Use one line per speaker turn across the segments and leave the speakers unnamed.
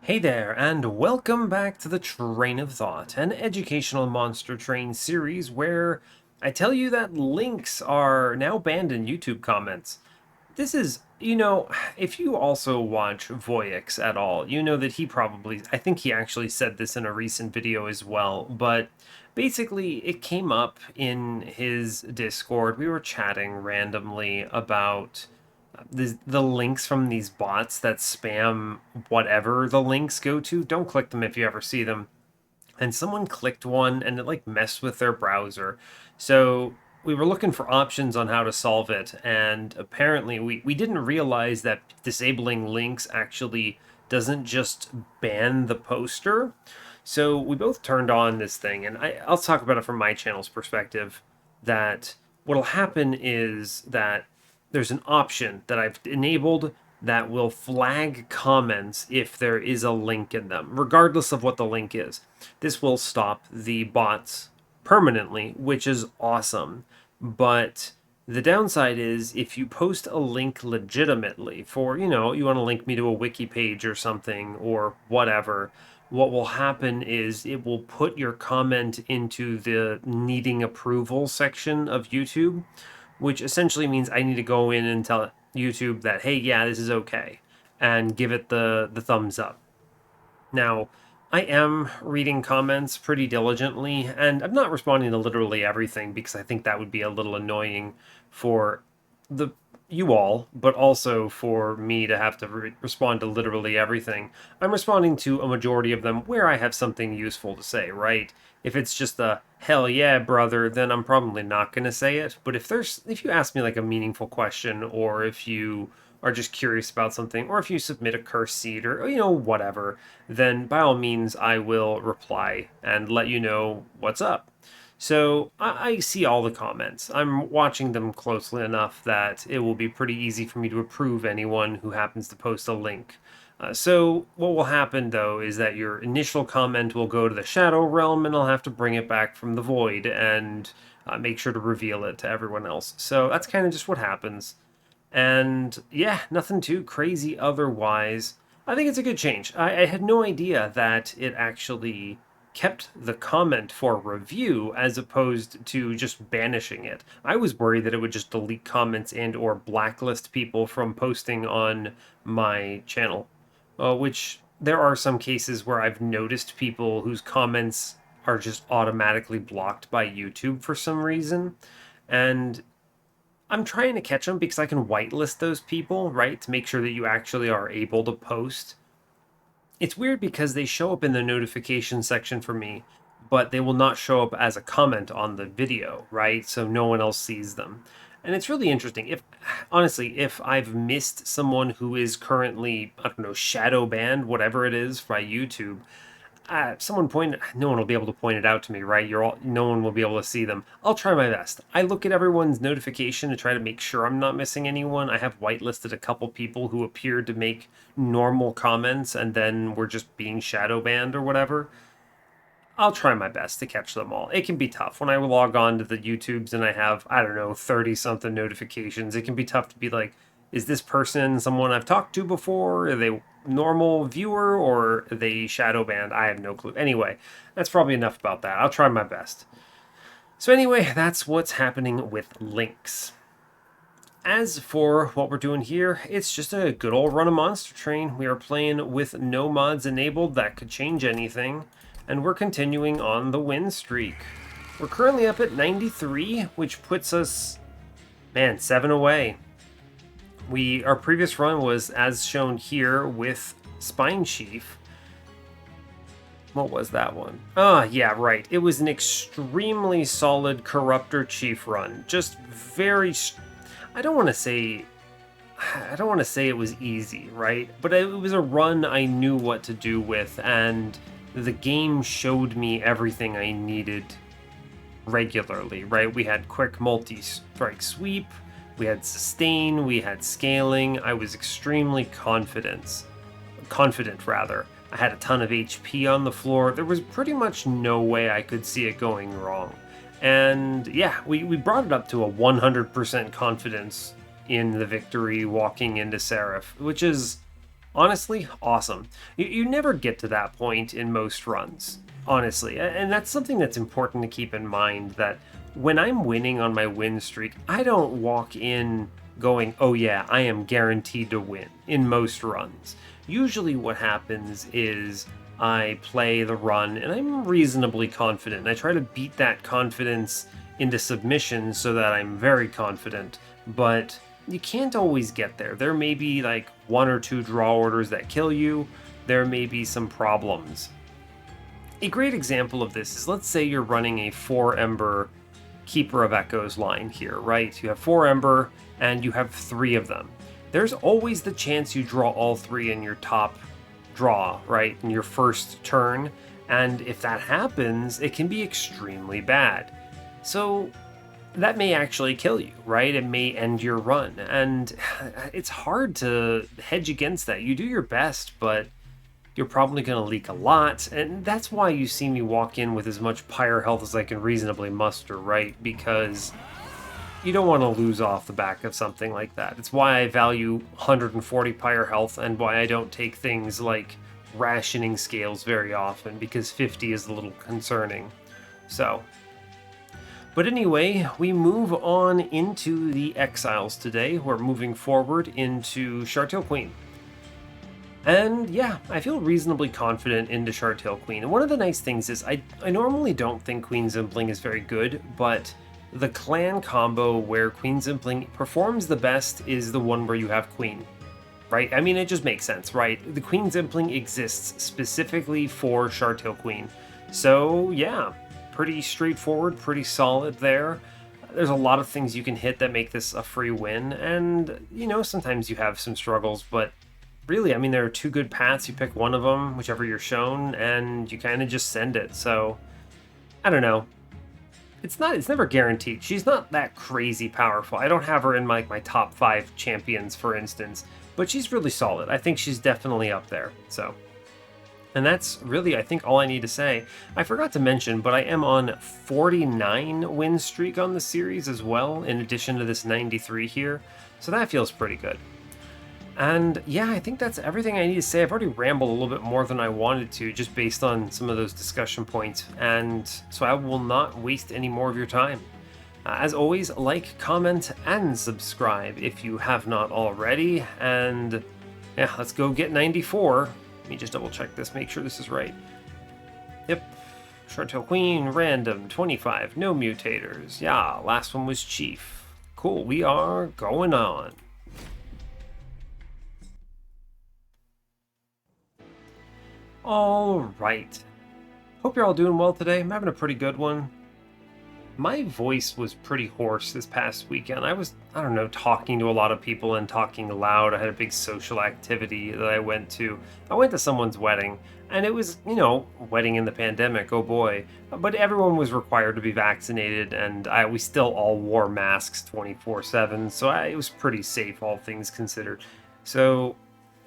Hey there, and welcome back to the Train of Thought, an educational monster train series where I tell you that links are now banned in YouTube comments. This is, if you also watch Voyix at all, you know that I think he actually said this in a recent video as well, but basically it came up in his Discord. We were chatting randomly about the links from these bots that spam whatever the links go to. Don't click them if you ever see them. And someone clicked one and it like messed with their browser. So we were looking for options on how to solve it, and apparently we didn't realize that disabling links actually doesn't just ban the poster. So we both turned on this thing, and I'll talk about it from my channel's perspective. That what'll happen is that there's an option that I've enabled that will flag comments if there is a link in them, regardless of what the link is. This will stop the bots permanently, which is awesome. But the downside is if you post a link legitimately for, you want to link me to a wiki page or something or whatever, what will happen is it will put your comment into the needing approval section of YouTube, which essentially means I need to go in and tell YouTube that, hey, yeah, this is okay, and give it the thumbs up. Now, I am reading comments pretty diligently, and I'm not responding to literally everything because I think that would be a little annoying for the you all, but also for me to have to respond to literally everything. I'm responding to a majority of them where I have something useful to say, right? If it's just a hell yeah, brother, then I'm probably not going to say it. But if you ask me like a meaningful question, or if you are just curious about something, or if you submit a curse seed or whatever, then by all means I will reply and let you know what's up. So I see all the comments. I'm watching them closely enough that it will be pretty easy for me to approve anyone who happens to post a link. So what will happen though is that your initial comment will go to the Shadow Realm, and I'll have to bring it back from the Void and make sure to reveal it to everyone else. So that's kind of just what happens. And yeah, nothing too crazy otherwise. I think it's a good change. I had no idea that it actually kept the comment for review as opposed to just banishing it. I was worried that it would just delete comments and or blacklist people from posting on my channel, which there are some cases where I've noticed people whose comments are just automatically blocked by YouTube for some reason. And I'm trying to catch them because I can whitelist those people, right, to make sure that you actually are able to post. It's weird because they show up in the notification section for me, but they will not show up as a comment on the video, right? So no one else sees them. And it's really interesting. If I've missed someone who is currently, I don't know, shadow banned, whatever it is, by YouTube, no one will be able to point it out to me, right? No one will be able to see them. I'll try my best. I look at everyone's notification to try to make sure I'm not missing anyone. I have whitelisted a couple people who appeared to make normal comments and then were just being shadow banned or whatever. I'll try my best to catch them all. It can be tough when I log on to the YouTubes and I have, I don't know, 30 something notifications. It can be tough to be like, is this person someone I've talked to before? Are they normal viewer or are they shadow banned? I have no clue. Anyway, that's probably enough about that. I'll try my best. So anyway, that's what's happening with links. As for what we're doing here, it's just a good old run of Monster Train. We are playing with no mods enabled that could change anything, and we're continuing on the win streak. We're currently up at 93, which puts us, man, 7 away. Our previous run was as shown here with Spine Chief. What was that one? Yeah, right. It was an extremely solid Corruptor Chief run. Just very... I don't want to say it was easy, right? But it was a run I knew what to do with, and the game showed me everything I needed regularly, right? We had quick multi-strike sweep, we had sustain, we had scaling. I was extremely confident rather. I had a ton of HP on the floor. There was pretty much no way I could see it going wrong. And yeah, we brought it up to a 100% confidence in the victory walking into Seraph, which is Honestly, awesome. You never get to that point in most runs, honestly. And that's something that's important to keep in mind, that when I'm winning on my win streak, I don't walk in going, oh yeah, I am guaranteed to win in most runs. Usually what happens is I play the run and I'm reasonably confident. And I try to beat that confidence into submission so that I'm very confident. But you can't always get there. There may be like one or two draw orders that kill you. There may be some problems. A great example of this is, let's say you're running a 4 Ember Keeper of Echoes line here, right? You have 4 Ember and you have 3 of them. There's always the chance you draw all 3 in your top draw, right? In your first turn. And if that happens, it can be extremely bad. So that may actually kill you, right? It may end your run. And it's hard to hedge against that. You do your best, but you're probably going to leak a lot. And that's why you see me walk in with as much pyre health as I can reasonably muster, right? Because you don't want to lose off the back of something like that. It's why I value 140 pyre health, and why I don't take things like rationing scales very often, because 50 is a little concerning. So, but anyway, we move on into the Exiles today. We're moving forward into Shartail Queen. And yeah, I feel reasonably confident into Shartail Queen. And one of the nice things is I normally don't think Queen Zimpling is very good, but the clan combo where Queen Zimpling performs the best is the one where you have Queen, right? I mean, it just makes sense, right? The Queen Zimpling exists specifically for Shartail Queen. So yeah, pretty straightforward, pretty solid there. There's a lot of things you can hit that make this a free win, and you know, sometimes you have some struggles, but really, I mean, there are 2 good paths. You pick one of them, whichever you're shown, and you kind of just send it. So I don't know. It's never guaranteed. She's not that crazy powerful. I don't have her in my top 5 champions, for instance, but she's really solid. I think she's definitely up there. So, and that's really, I think, all I need to say. I forgot to mention, but I am on 49 win streak on the series as well, in addition to this 93 here. So that feels pretty good. And yeah, I think that's everything I need to say. I've already rambled a little bit more than I wanted to, just based on some of those discussion points. And so I will not waste any more of your time. As always, like, comment, and subscribe if you have not already. And yeah, let's go get 94. Let me just double check this, make sure this is right. Yep. Shartail Queen, random, 25, no mutators. Yeah, last one was Chief. Cool, we are going on. All right. Hope you're all doing well today. I'm having a pretty good one. My voice was pretty hoarse this past weekend. I don't know, talking to a lot of people and talking loud. I had a big social activity that I went to. I went to someone's wedding, and it was, you know, wedding in the pandemic, oh boy. But everyone was required to be vaccinated, and we still all wore masks 24/7, so it was pretty safe, all things considered. So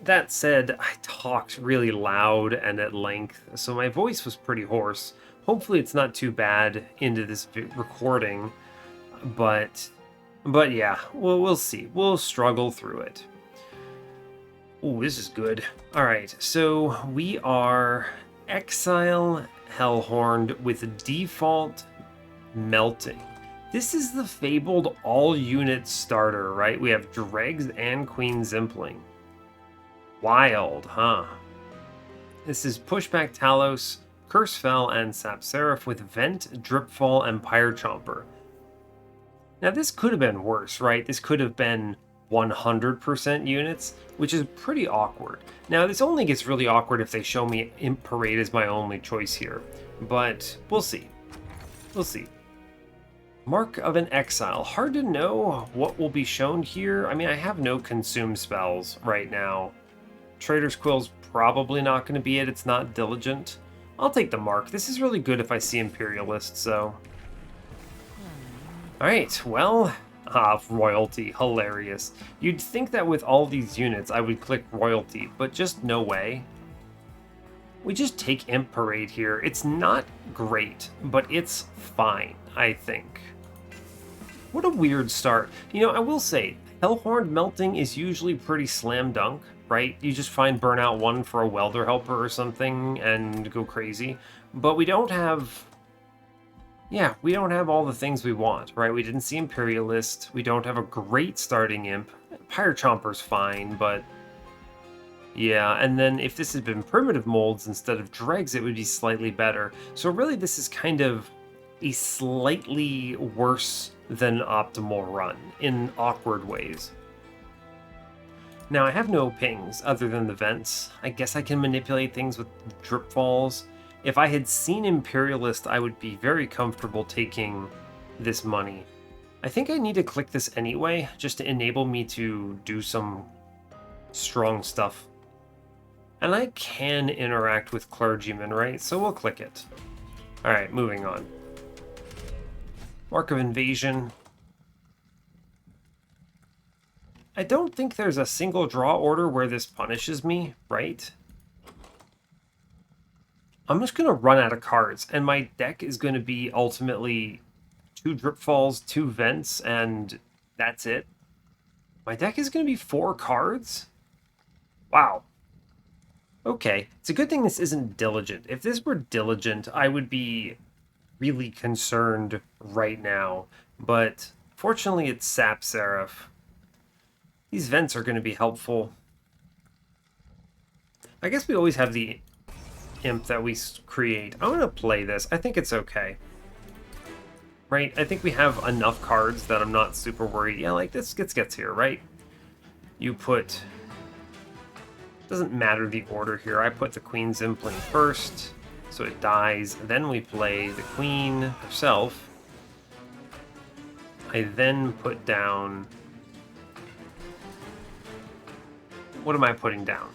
that said, I talked really loud and at length, so my voice was pretty hoarse. Hopefully it's not too bad into this recording, but yeah, we'll see. We'll struggle through it. Oh, this is good. All right, so we are Exile Hellhorned with default Melting. This is the fabled all-unit starter, right? We have Dregs and Queen Zimpling. Wild, huh? This is Pushback Talos, Cursefell, and Sap Seraph with Vent, Dripfall, and Pyre Chomper. Now this could have been worse, right? This could have been 100% units, which is pretty awkward. Now this only gets really awkward if they show me Imp Parade as my only choice here, but we'll see. We'll see. Mark of an Exile. Hard to know what will be shown here. I mean, I have no consume spells right now. Trader's Quill's probably not going to be it. It's not Diligent. I'll take the mark. This is really good if I see Imperialist, so. Alright, well, Royalty. Hilarious. You'd think that with all these units I would click Royalty, but just no way. We just take Imp Parade here. It's not great, but it's fine, I think. What a weird start. You know, I will say, Hellhorned Melting is usually pretty slam dunk. right? You just find Burnout 1 for a welder helper or something and go crazy. But we don't have... Yeah, we don't have all the things we want, right? We didn't see Imperialist. We don't have a great starting imp. Pyre Chomper's fine, but... Yeah, and then if this had been primitive molds instead of dregs, it would be slightly better. So really this is kind of a slightly worse than optimal run in awkward ways. Now I have no pings other than the vents. I guess I can manipulate things with drip falls. If I had seen Imperialist, I would be very comfortable taking this money. I think I need to click this anyway, just to enable me to do some strong stuff. And I can interact with clergymen, right? So we'll click it. Alright, moving on. Mark of Invasion. I don't think there's a single draw order where this punishes me, right? I'm just going to run out of cards, and my deck is going to be ultimately 2 Drip Falls, 2 Vents, and that's it. My deck is going to be 4 cards? Wow. Okay, it's a good thing this isn't Diligent. If this were Diligent, I would be really concerned right now, but fortunately it's Sap Seraph. These Vents are going to be helpful. I guess we always have the imp that we create. I'm going to play this. I think it's okay. Right? I think we have enough cards that I'm not super worried. Yeah, like this gets here, right? You put... Doesn't matter the order here. I put the Queen's Impling first, so it dies. Then we play the Queen herself. I then put down... What am I putting down?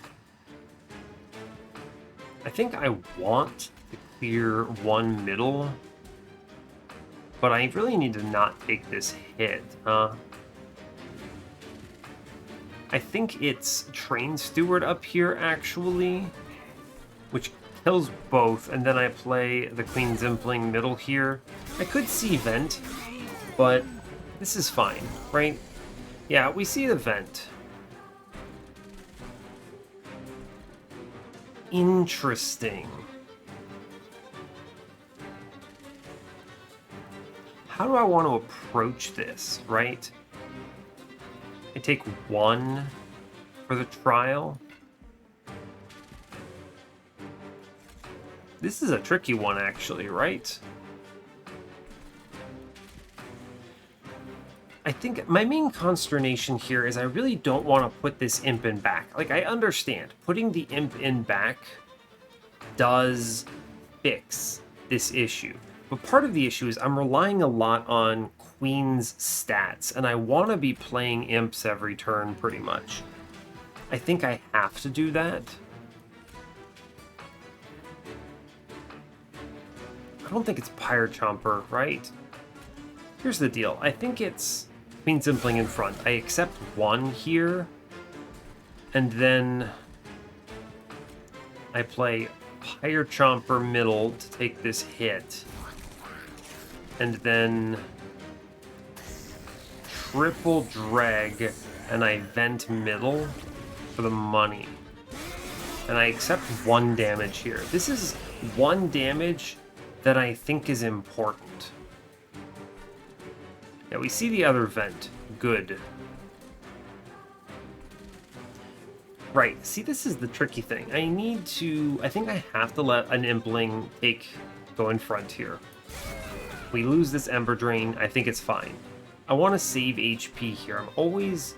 I think I want to clear 1 middle, but I really need to not take this hit, huh? I think it's Train Steward up here, actually, which kills both, and then I play the Queen's Impling middle here. I could see Vent, but this is fine, right? Yeah, we see the Vent. Interesting. How do I want to approach this, right? I take 1 for the trial. This is a tricky one, actually, right? I think my main consternation here is I really don't want to put this imp in back. Like, I understand. Putting the imp in back does fix this issue. But part of the issue is I'm relying a lot on Queen's stats, and I want to be playing imps every turn, pretty much. I think I have to do that. I don't think it's Pyre Chomper, right? Here's the deal. I think it's Queen's Impling in front. I accept 1 here, and then I play Pyre Chomper middle to take this hit, and then triple drag, and I vent middle for the money. And I accept 1 damage here. This is 1 damage that I think is important. Yeah, we see the other vent. Good. Right, see, this is the tricky thing. I think I have to let an Impling go in front here. We lose this Ember Drain, I think it's fine. I want to save HP here. I'm always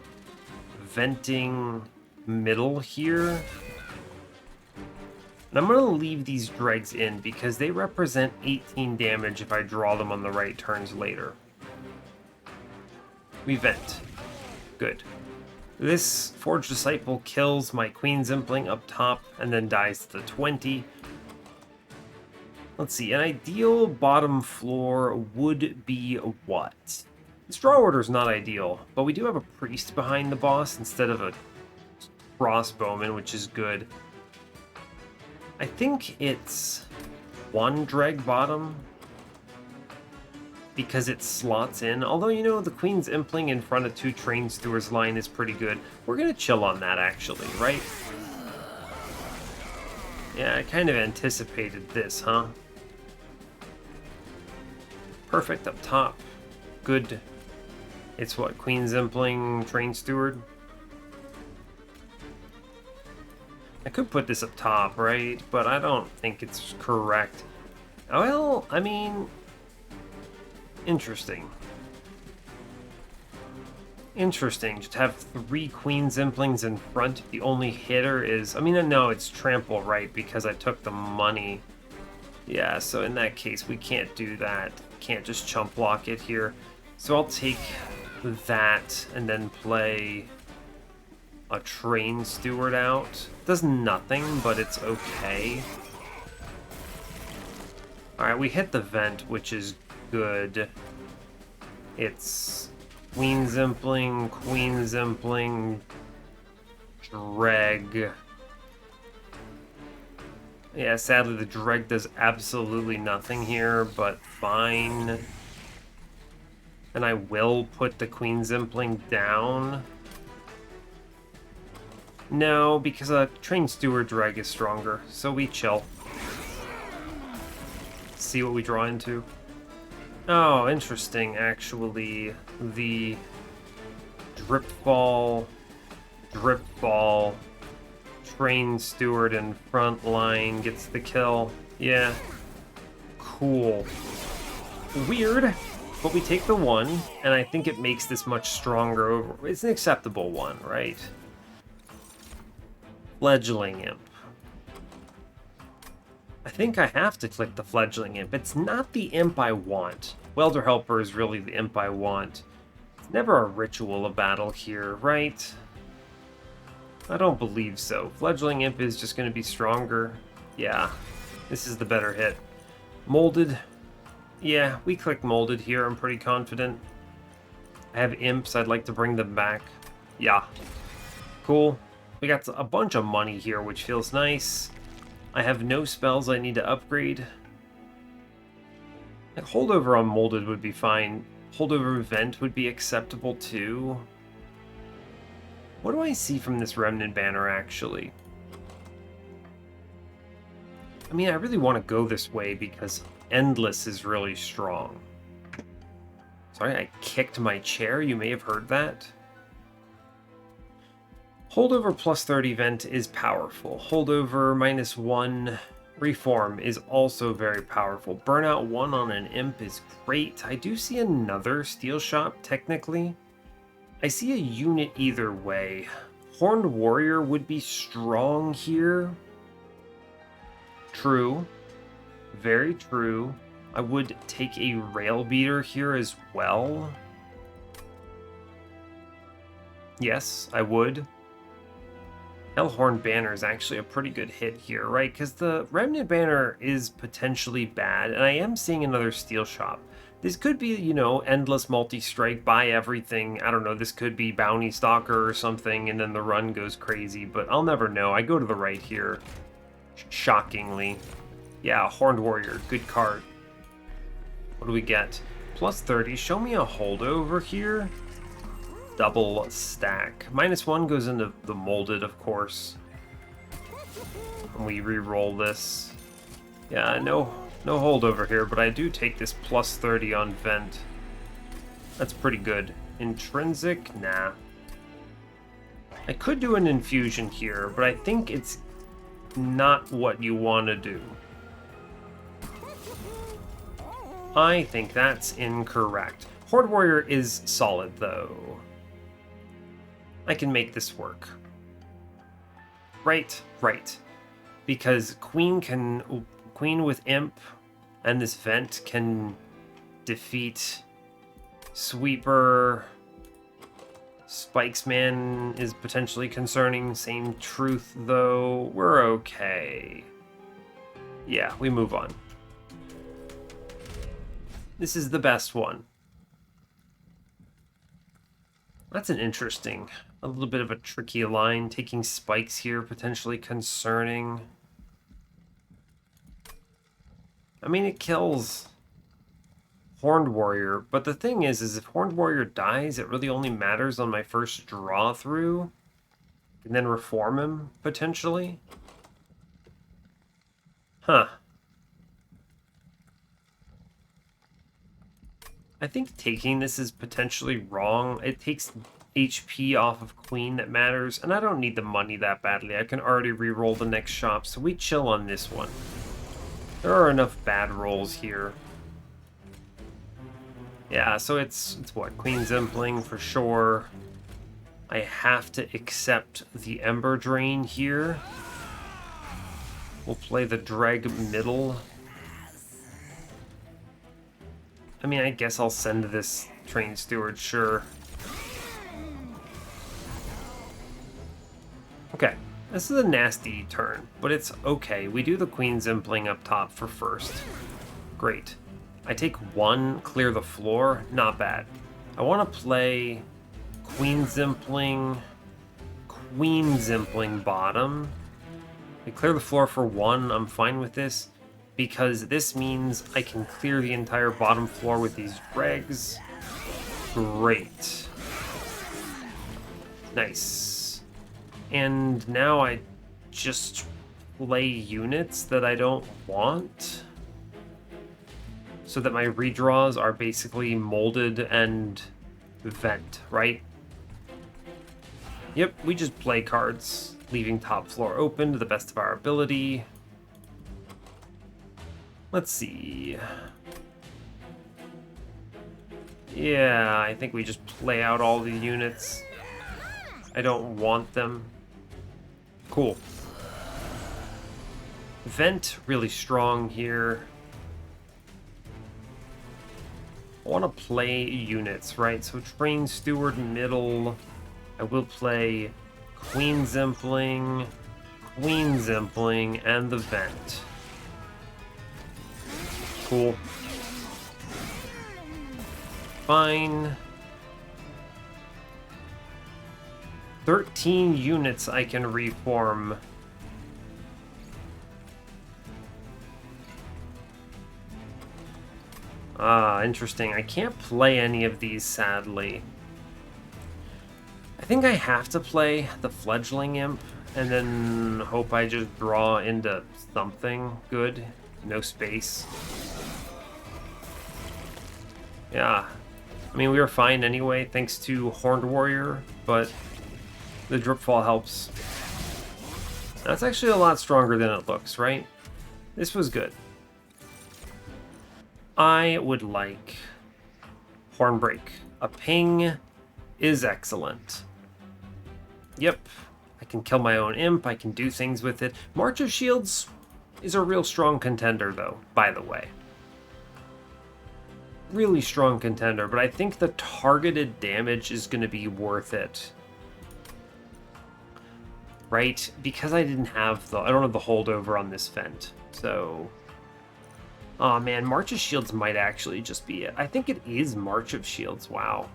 venting middle here. And I'm going to leave these dregs in because they represent 18 damage if I draw them on the right turns later. We vent. Good. This Forged Disciple kills my Queen's Impling up top and then dies to the 20. Let's see, an ideal bottom floor would be what? This draw order is not ideal, but we do have a Priest behind the boss instead of a Crossbowman, which is good. I think it's 1 dreg bottom. because it slots in. Although, you know, the Queen's Impling in front of 2 Train Stewards line is pretty good. We're going to chill on that, actually, right? Yeah, I kind of anticipated this, huh? Perfect up top. Good. It's what, Queen's Impling, Train Steward? I could put this up top, right? But I don't think it's correct. Well, I mean... Interesting. Interesting. Just have 3 Queen's Implings in front. The only hitter is... I mean, no, it's Trample, right? Because I took the money. Yeah, so in that case, we can't do that. Can't just chump block it here. So I'll take that and then play a Train Steward out. Does nothing, but it's okay. Alright, we hit the vent, which is good. It's Queen's Impling, Queen's Impling, Dreg. Yeah, sadly the Dreg does absolutely nothing here, but fine. And I will put the Queen's Impling down. No, because a Train Steward Dreg is stronger, so we chill. See what we draw into. Oh, interesting, actually. The Drip Ball, Train Steward in front line gets the kill. Yeah. Cool. Weird, but we take the 1, and I think it makes this much stronger over. It's an acceptable one, right? Fledgling Imp. I think I have to click the Fledgling Imp. It's not the imp I want. Welder Helper is really the imp I want. It's never a ritual of battle here, right? I don't believe so. Fledgling Imp is just going to be stronger. Yeah, this is the better hit. Molded. Yeah, we click Molded here. I'm pretty confident. I have imps. I'd like to bring them back. Yeah. Cool. We got a bunch of money here, which feels nice. I have no spells I need to upgrade. Like, holdover on Molded would be fine. Holdover Vent would be acceptable too. What do I see from this Remnant Banner, actually? I mean, I really want to go this way because Endless is really strong. Sorry, I kicked my chair. You may have heard that. Holdover plus 30 Vent is powerful. Holdover -1 Reform is also very powerful. Burnout 1 on an Imp is great. I do see another Steel Shop, technically. I see a unit either way. Horned Warrior would be strong here. True. Very true. I would take a Rail Beater here as well. Yes, I would. Hellhorned Banner is actually a pretty good hit here, right? Because the Remnant Banner is potentially bad, and I am seeing another Steel Shop. This could be, you know, Endless Multi-Strike, buy everything. I don't know, this could be Bounty Stalker or something, and then the run goes crazy, but I'll never know. I go to the right here. Shockingly. Yeah, Horned Warrior, good card. What do we get? Plus 30, show me a holdover here. Double stack. -1 goes into the Molded, of course. And we re-roll this. Yeah, no holdover here, but I do take this plus 30 on Vent. That's pretty good. Intrinsic? Nah. I could do an infusion here, but I think it's not what you want to do. I think that's incorrect. Horde Warrior is solid, though. I can make this work. Right. Because Queen with Imp and this Vent can defeat Sweeper. Spikesman is potentially concerning. Same truth, though. We're okay. Yeah, we move on. This is the best one. That's an interesting, a little bit of a tricky line. Taking spikes here, potentially concerning. I mean, it kills Horned Warrior, but the thing is if Horned Warrior dies, it really only matters on my first draw through, and then reform him, potentially. Huh. I think taking this is potentially wrong. It takes HP off of Queen that matters, and I don't need the money that badly. I can already re-roll the next shop, so we chill on this one. There are enough bad rolls here. Yeah, so it's what? Queen Zempling for sure. I have to accept the Ember Drain here. We'll play the Dreg middle. I mean, I guess I'll send this Train Steward, sure. Okay, this is a nasty turn, but it's okay. We do the Queen Zempling up top for first. Great. I take one, clear the floor, not bad. I want to play Queen Zempling bottom. I clear the floor for one, I'm fine with this, because this means I can clear the entire bottom floor with these dregs. Great. Nice. And now I just play units that I don't want, so that my redraws are basically molded and vent, right? Yep, we just play cards, leaving top floor open to the best of our ability. Let's see. Yeah, I think we just play out all the units. I don't want them. Cool. Vent, really strong here. I want to play units, right? So Train Steward middle. I will play Queen Zempling, and the Vent. Cool. Fine. 13 units I can reform. Ah, interesting. I can't play any of these, sadly. I think I have to play the Fledgling Imp, and then hope I just draw into something good. No space. Yeah. I mean, we were fine anyway, thanks to Horned Warrior, but the Dripfall helps. That's actually a lot stronger than it looks, right? This was good. I would like Hornbreak. A ping is excellent. Yep, I can kill my own imp, I can do things with it. March of Shields is a real strong contender, though, by the way. Really strong contender, but I think the targeted damage is going to be worth it. Right? Because I don't have the holdover on this Vent, so... Oh man, March of Shields might actually just be it. I think it is March of Shields, wow.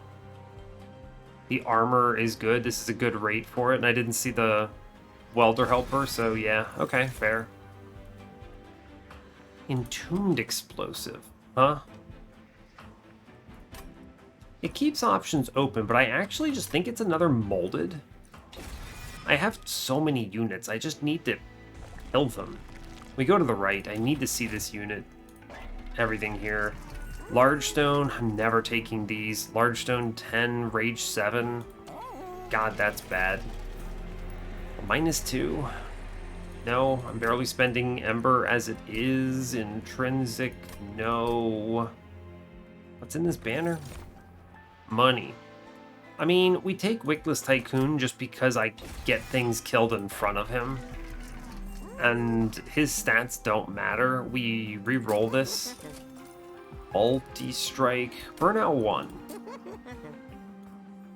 The armor is good, this is a good rate for it, and I didn't see the Welder Helper, so yeah, okay, fair. Entombed Explosive, huh? It keeps options open, but I actually just think it's another Molded. I have so many units, I just need to kill them. We go to the right, I need to see this unit. Everything here. Large Stone, I'm never taking these. Large Stone 10, Rage 7. God, that's bad. -2. No, I'm barely spending Ember as it is. Intrinsic, no. What's in this banner? Money. I mean, we take Wickless Tycoon just because I get things killed in front of him. And his stats don't matter. We re-roll this. Multi-strike. Burnout 1.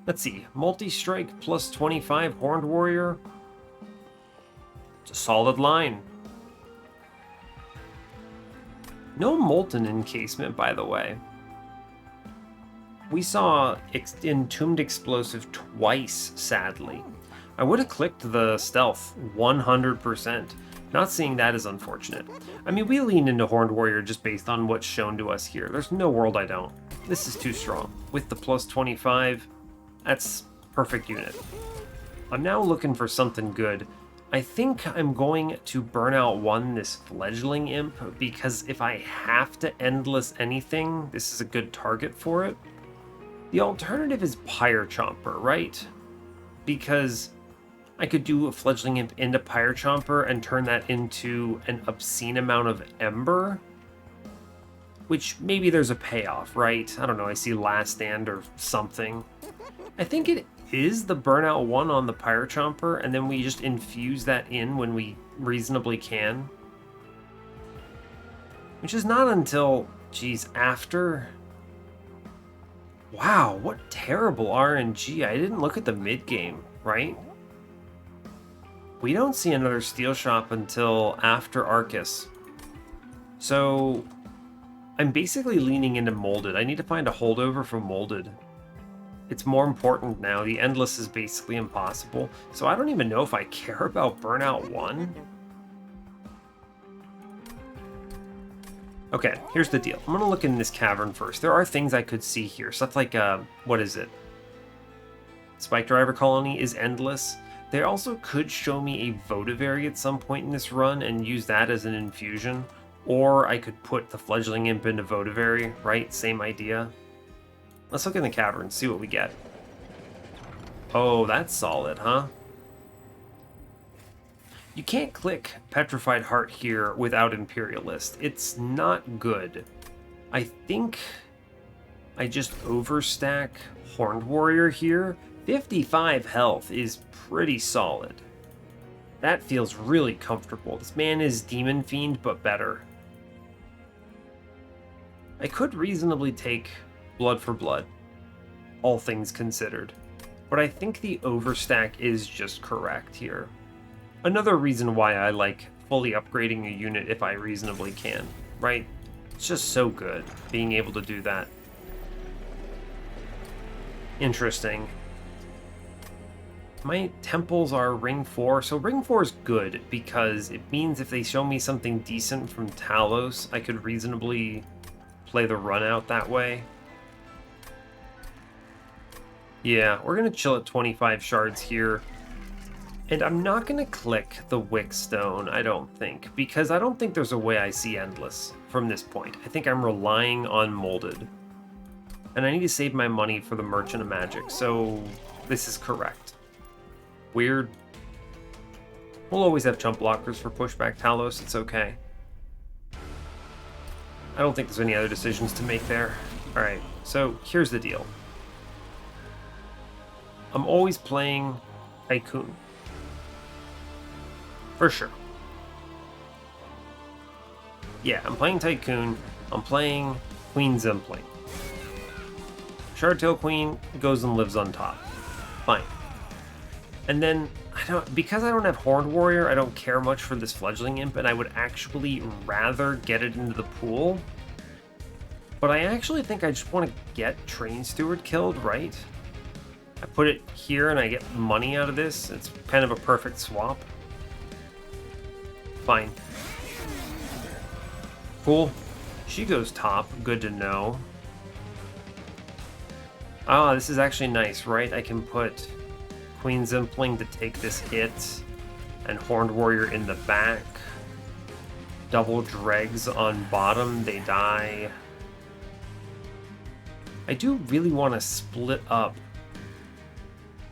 Let's see. Multi-strike plus 25 Horned Warrior. It's a solid line. No Molten Encasement, by the way. We saw Entombed Explosive twice, sadly. I would have clicked the Stealth 100%. Not seeing that is unfortunate. I mean, we lean into Horned Warrior just based on what's shown to us here. There's no world I don't. This is too strong. With the plus 25, that's perfect unit. I'm now looking for something good. I think I'm going to burn out this Fledgling Imp, because if I have to endless anything, this is a good target for it. The alternative is Pyre Chomper, right? Because I could do a Fledgling Imp into Pyre Chomper and turn that into an obscene amount of Ember, which maybe there's a payoff, right? I don't know, I see Last Stand or something. I think it is the Burnout 1 on the Pyre Chomper, and then we just infuse that in when we reasonably can. Which is not until, geez, after... Wow, what terrible RNG. I didn't look at the mid-game, right? We don't see another Steel Shop until after Arcus. So, I'm basically leaning into Molded. I need to find a holdover for Molded. It's more important now. The Endless is basically impossible. So I don't even know if I care about Burnout 1. Okay, here's the deal. I'm going to look in this cavern first. There are things I could see here. Stuff like, what is it? Spike Driver Colony is endless. They also could show me a Votive area at some point in this run and use that as an infusion. Or I could put the Fledgling Imp into Votive area, right? Same idea. Let's look in the cavern and see what we get. Oh, that's solid, huh? You can't click Petrified Heart here without Imperialist. It's not good. I think I just overstack Horned Warrior here. 55 health is pretty solid. That feels really comfortable. This man is Demon Fiend, but better. I could reasonably take Blood for Blood, all things considered. But I think the overstack is just correct here. Another reason why I like fully upgrading a unit if I reasonably can, right? It's just so good being able to do that. Interesting. My temples are Ring 4, so Ring 4 is good because it means if they show me something decent from Talos, I could reasonably play the run out that way. Yeah, we're going to chill at 25 shards here. And I'm not going to click the Wick Stone, I don't think, because I don't think there's a way I see Endless from this point. I think I'm relying on Molded. And I need to save my money for the Merchant of Magic, so this is correct. Weird. We'll always have chump blockers for pushback Talos, it's okay. I don't think there's any other decisions to make there. Alright, so here's the deal. I'm always playing Tycoon. For sure. Yeah, I'm playing Tycoon. I'm playing Queen Zempling. Shardtail Queen goes and lives on top. Fine. And then, because I don't have Horned Warrior, I don't care much for this Fledgling Imp, and I would actually rather get it into the pool. But I actually think I just want to get Train Steward killed, right? I put it here and I get money out of this. It's kind of a perfect swap. Fine. Cool. She goes top. Good to know. Ah, this is actually nice, right? I can put Queen Zempling to take this hit and Horned Warrior in the back. Double Dregs on bottom. They die. I do really want to split up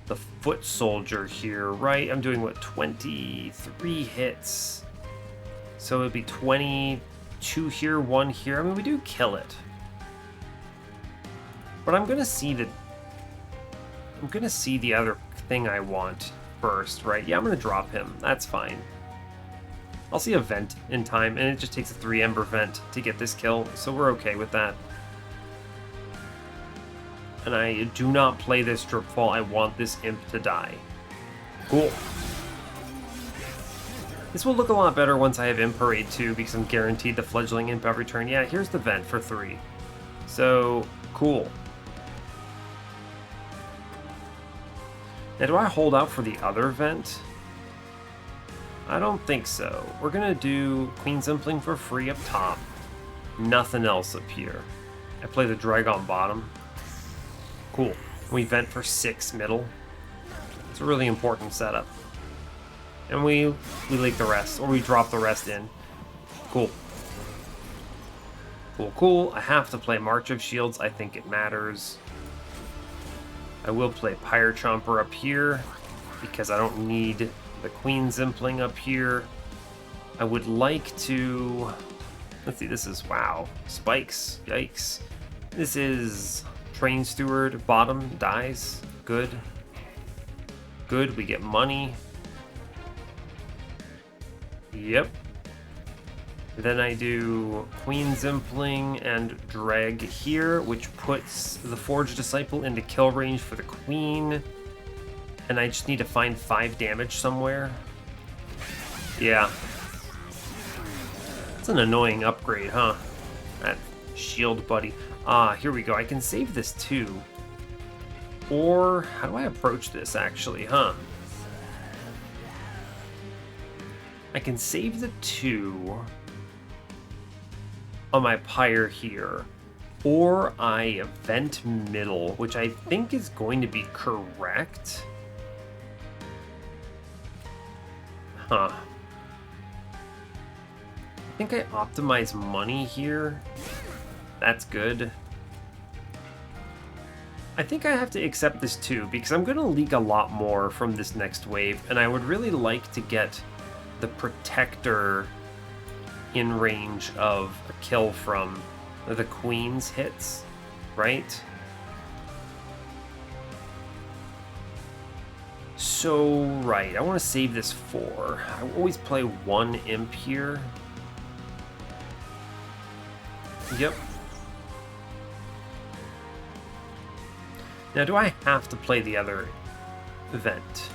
the Foot Soldier here, right? I'm doing, what, 23 hits. So it'd be 22 here, 1 here. I mean, we do kill it. But I'm gonna see the other thing I want first, right? Yeah, I'm gonna drop him. That's fine. I'll see a vent in time, and it just takes a 3 Ember vent to get this kill, so we're okay with that. And I do not play this Dripfall. I want this imp to die. Cool. This will look a lot better once I have Imp Parade too, because I'm guaranteed the Fledgling Imp every turn. Yeah, here's the vent for 3. So, cool. Now, do I hold out for the other vent? I don't think so. We're gonna do Queen Simpling for free up top. Nothing else up here. I play the Dragon bottom. Cool. We vent for 6 middle. It's a really important setup. And we leak the rest, or we drop the rest in. Cool. Cool, cool. I have to play March of Shields. I think it matters. I will play Pyre Chomper up here because I don't need the Queen Zimpling up here. I would like to... Let's see, this is... Wow. Spikes. Yikes. This is Train Steward. Bottom dies. Good. Good. We get money. Yep. Then I do Queen Zimpling and Dreg here, which puts the Forged Disciple into kill range for the Queen. And I just need to find 5 damage somewhere. Yeah. It's an annoying upgrade, huh? That shield buddy. Ah, here we go. I can save this too. Or, how do I approach this actually, huh? I can save the 2 on my Pyre here. Or I vent middle, which I think is going to be correct. Huh. I think I optimize money here. That's good. I think I have to accept this too, because I'm going to leak a lot more from this next wave, and I would really like to get the Protector in range of a kill from the Queen's hits, right? So, right, I want to save this 4. I always play 1 imp here. Yep. Now, do I have to play the other event?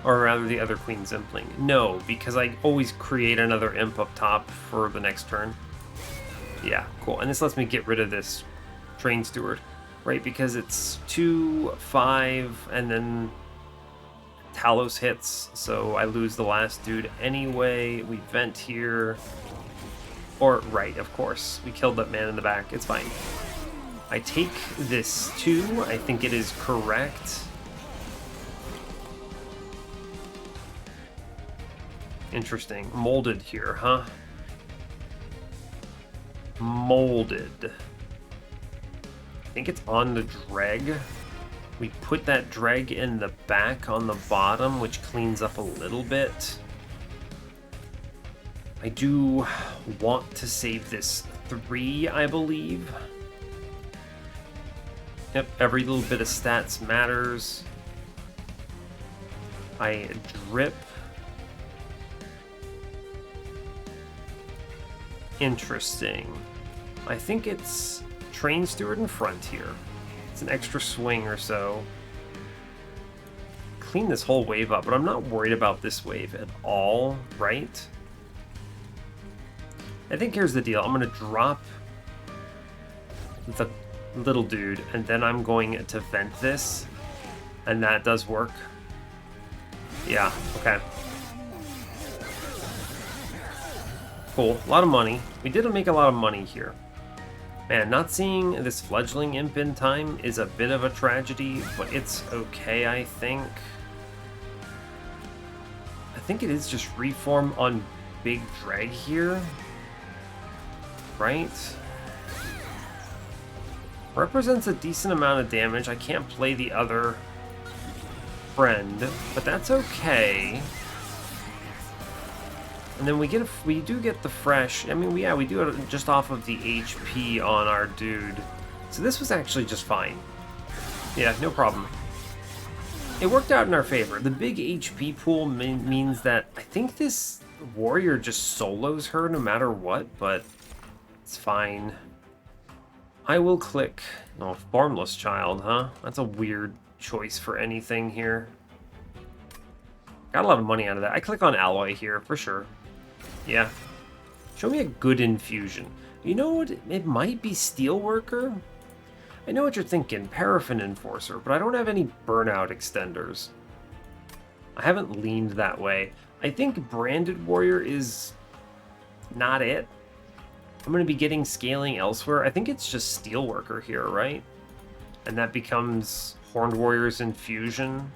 Or rather, the other Queen Zimpling? No, because I always create another imp up top for the next turn. Yeah, cool. And this lets me get rid of this Train Steward, right? Because it's 2, 5, and then Talos hits, so I lose the last dude anyway. We vent here. Or, right, of course. We killed that man in the back. It's fine. I take this 2. I think it is correct. Interesting. Molded here, huh? Molded. I think it's on the Dreg. We put that Dreg in the back on the bottom, which cleans up a little bit. I do want to save this 3, I believe. Yep, every little bit of stats matters. I drip. Interesting. I think it's Train Steward in front here. It's an extra swing or so. Clean this whole wave up, but I'm not worried about this wave at all, right? I think here's the deal. I'm going to drop the little dude, and then I'm going to vent this, and that does work. Yeah, okay. Cool. A lot of money. We did make a lot of money here. Man, not seeing this fledgling imp in time is a bit of a tragedy, but it's okay, I think. I think it is just reform on Big Drag here. Right? Represents a decent amount of damage. I can't play the other friend, but that's okay. And then we do get the fresh. I mean, we do it just off of the HP on our dude. So this was actually just fine. Yeah, no problem. It worked out in our favor. The big HP pool means that I think this warrior just solos her no matter what, but it's fine. I will click... Oh, Formless Child, huh? That's a weird choice for anything here. Got a lot of money out of that. I click on Alloy here, for sure. Yeah. Show me a good infusion. You know what? It might be Steelworker. I know what you're thinking, Paraffin Enforcer, but I don't have any Burnout Extenders. I haven't leaned that way. I think Branded Warrior is not it. I'm going to be getting scaling elsewhere. I think it's just Steelworker here, right? And that becomes Horned Warrior's Infusion.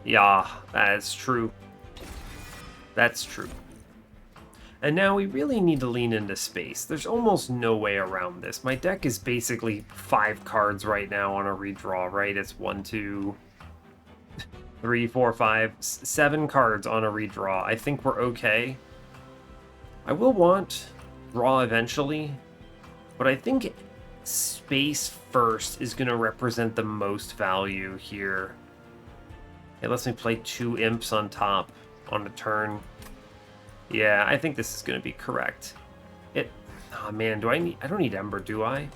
Yeah, that's true. That's true. And now we really need to lean into space. There's almost no way around this. My deck is basically 5 cards right now on a redraw, right? It's 1, 2, 3, 4, 5, 7 cards on a redraw. I think we're okay. I will want draw eventually, but I think space first is going to represent the most value here. It lets me play 2 imps on top on a turn. Yeah, I think this is going to be correct. Oh man, I don't need Ember, do I?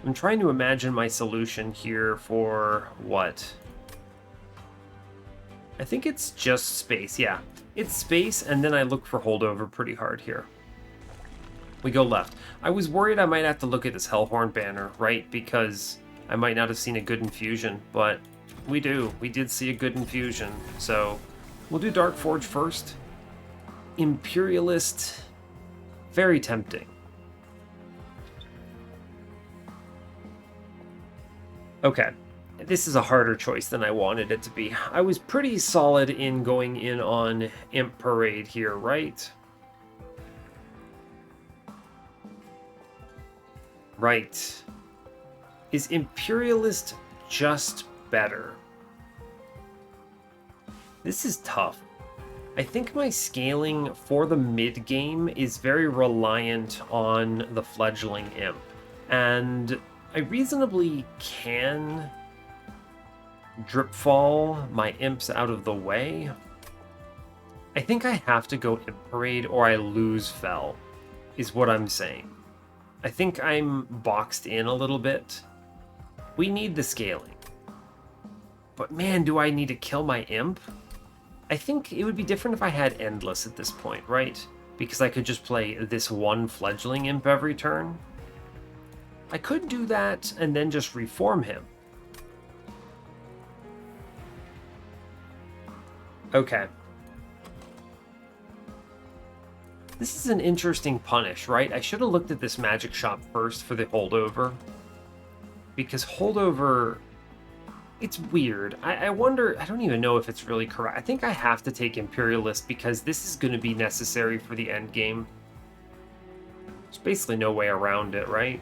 I'm trying to imagine my solution here for what? I think it's just space, yeah. It's space, and then I look for holdover pretty hard here. We go left. I was worried I might have to look at this Hellhorned banner, right? Because I might not have seen a good infusion, but we do. We did see a good infusion, so we'll do Dark Forge first. Imperialist, very tempting. Okay, this is a harder choice than I wanted it to be. I was pretty solid in going in on Imp Parade here, right? Right. Is Imperialist just better? This is tough. I think my scaling for the mid game is very reliant on the Fledgling Imp, and I reasonably can dripfall my imps out of the way. I think I have to go Imp Parade or I lose Fel, is what I'm saying. I think I'm boxed in a little bit. We need the scaling. But man, do I need to kill my imp? I think it would be different if I had Endless at this point, right? Because I could just play this one Fledgling Imp every turn. I could do that and then just reform him. Okay. This is an interesting punish, right? I should have looked at this magic shop first for the holdover. Because holdover, it's weird. I wonder, I don't even know if it's really correct. I think I have to take Imperialist because this is going to be necessary for the end game. There's basically no way around it, right?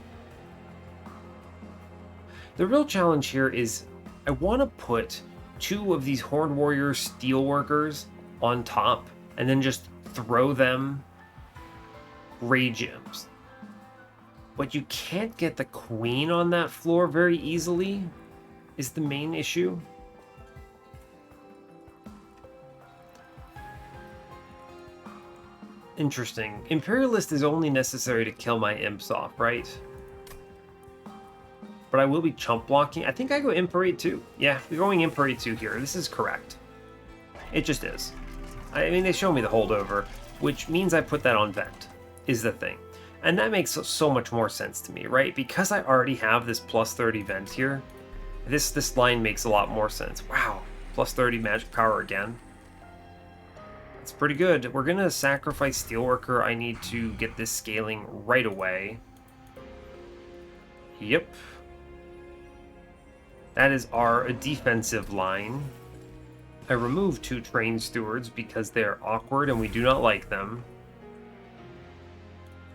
The real challenge here is I want to put 2 of these Horned Warrior Steelworkers on top and then just throw them Rage Imps. But you can't get the Queen on that floor very easily, is the main issue. Interesting. Imperialist is only necessary to kill my imps off, right? But I will be chump blocking. I think I go Imp Parade 2. Yeah, we're going Imp Parade 2 here. This is correct. It just is. I mean, they show me the holdover, which means I put that on Vent, is the thing. And that makes so much more sense to me, right? Because I already have this plus 30 Vent here, this line makes a lot more sense. Wow, plus 30 magic power again. That's pretty good. We're going to sacrifice Steelworker. I need to get this scaling right away. Yep. That is our defensive line. I removed 2 Train Stewards because they're awkward and we do not like them.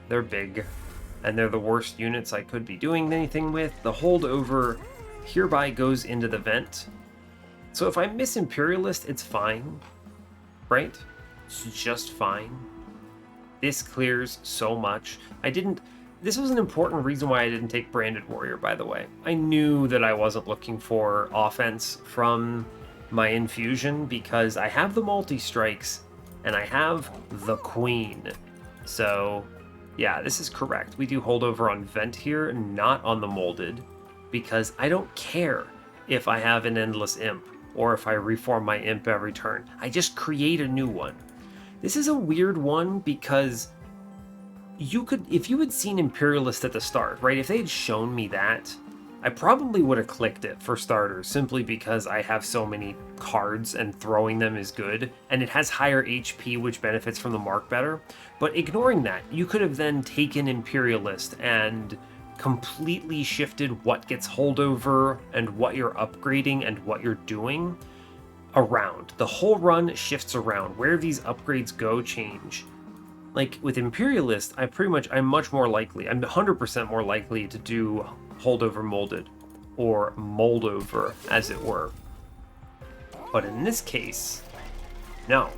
They're big, and they're the worst units I could be doing anything with. The holdover hereby goes into the Vent. So if I miss Imperialist, it's fine, right? It's just fine. This clears so much. This was an important reason why I didn't take Branded Warrior, by the way. I knew that I wasn't looking for offense from my infusion because I have the multi-strikes and I have the Queen. So yeah, this is correct. We do holdover on Vent here, not on the Molded, because I don't care if I have an Endless Imp or if I reform my Imp every turn. I just create a new one. This is a weird one because you could, if you had seen Imperialist at the start, right? If they had shown me that, I probably would have clicked it for starters, simply because I have so many cards and throwing them is good, and it has higher HP, which benefits from the mark better. But ignoring that, you could have then taken Imperialist and completely shifted what gets holdover and what you're upgrading and what you're doing around. The whole run shifts around. Where these upgrades go change. Like with Imperialist, I'm much more likely, I'm 100% more likely to do holdover molded, or moldover, as it were. But in this case, no.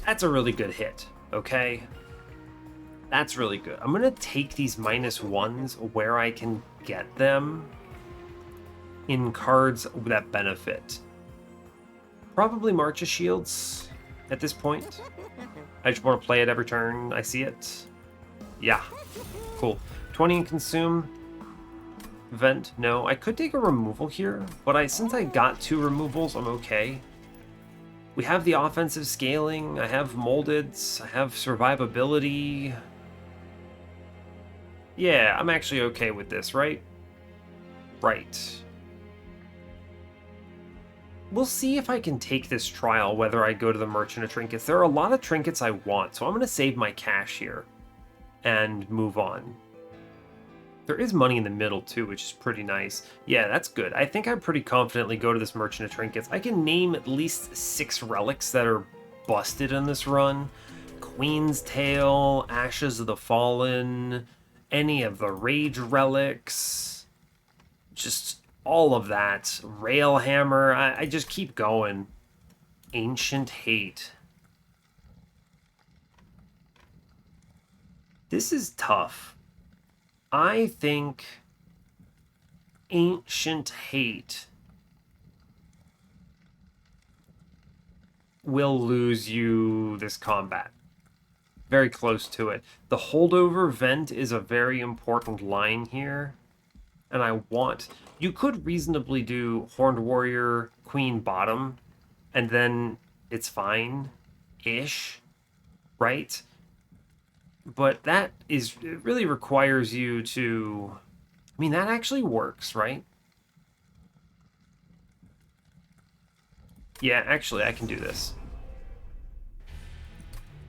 That's a really good hit, okay? That's really good. I'm gonna take these -1s where I can get them in cards that benefit. Probably March of Shields at this point. I just want to play it every turn I see it. Yeah, cool. 20 and consume. Vent, no. I could take a removal here, but since I got 2 removals, I'm okay. We have the offensive scaling, I have moldeds, I have survivability. Yeah, I'm actually okay with this, right? Right. We'll see if I can take this trial, whether I go to the Merchant of Trinkets. There are a lot of trinkets I want, so I'm going to save my cash here and move on. There is money in the middle, too, which is pretty nice. Yeah, that's good. I think I pretty confidently go to this Merchant of Trinkets. I can name at least 6 relics that are busted in this run. Queen's Tail, Ashes of the Fallen, any of the Rage relics. Just all of that. Railhammer. I just keep going. Ancient Hate. This is tough. I think Ancient Hate will lose you this combat. Very close to it. The holdover vent is a very important line here. And I want... You could reasonably do Horned Warrior, Queen bottom, and then it's fine-ish, right? But that is, it really requires you to, I mean, that actually works, right? Yeah, actually, I can do this.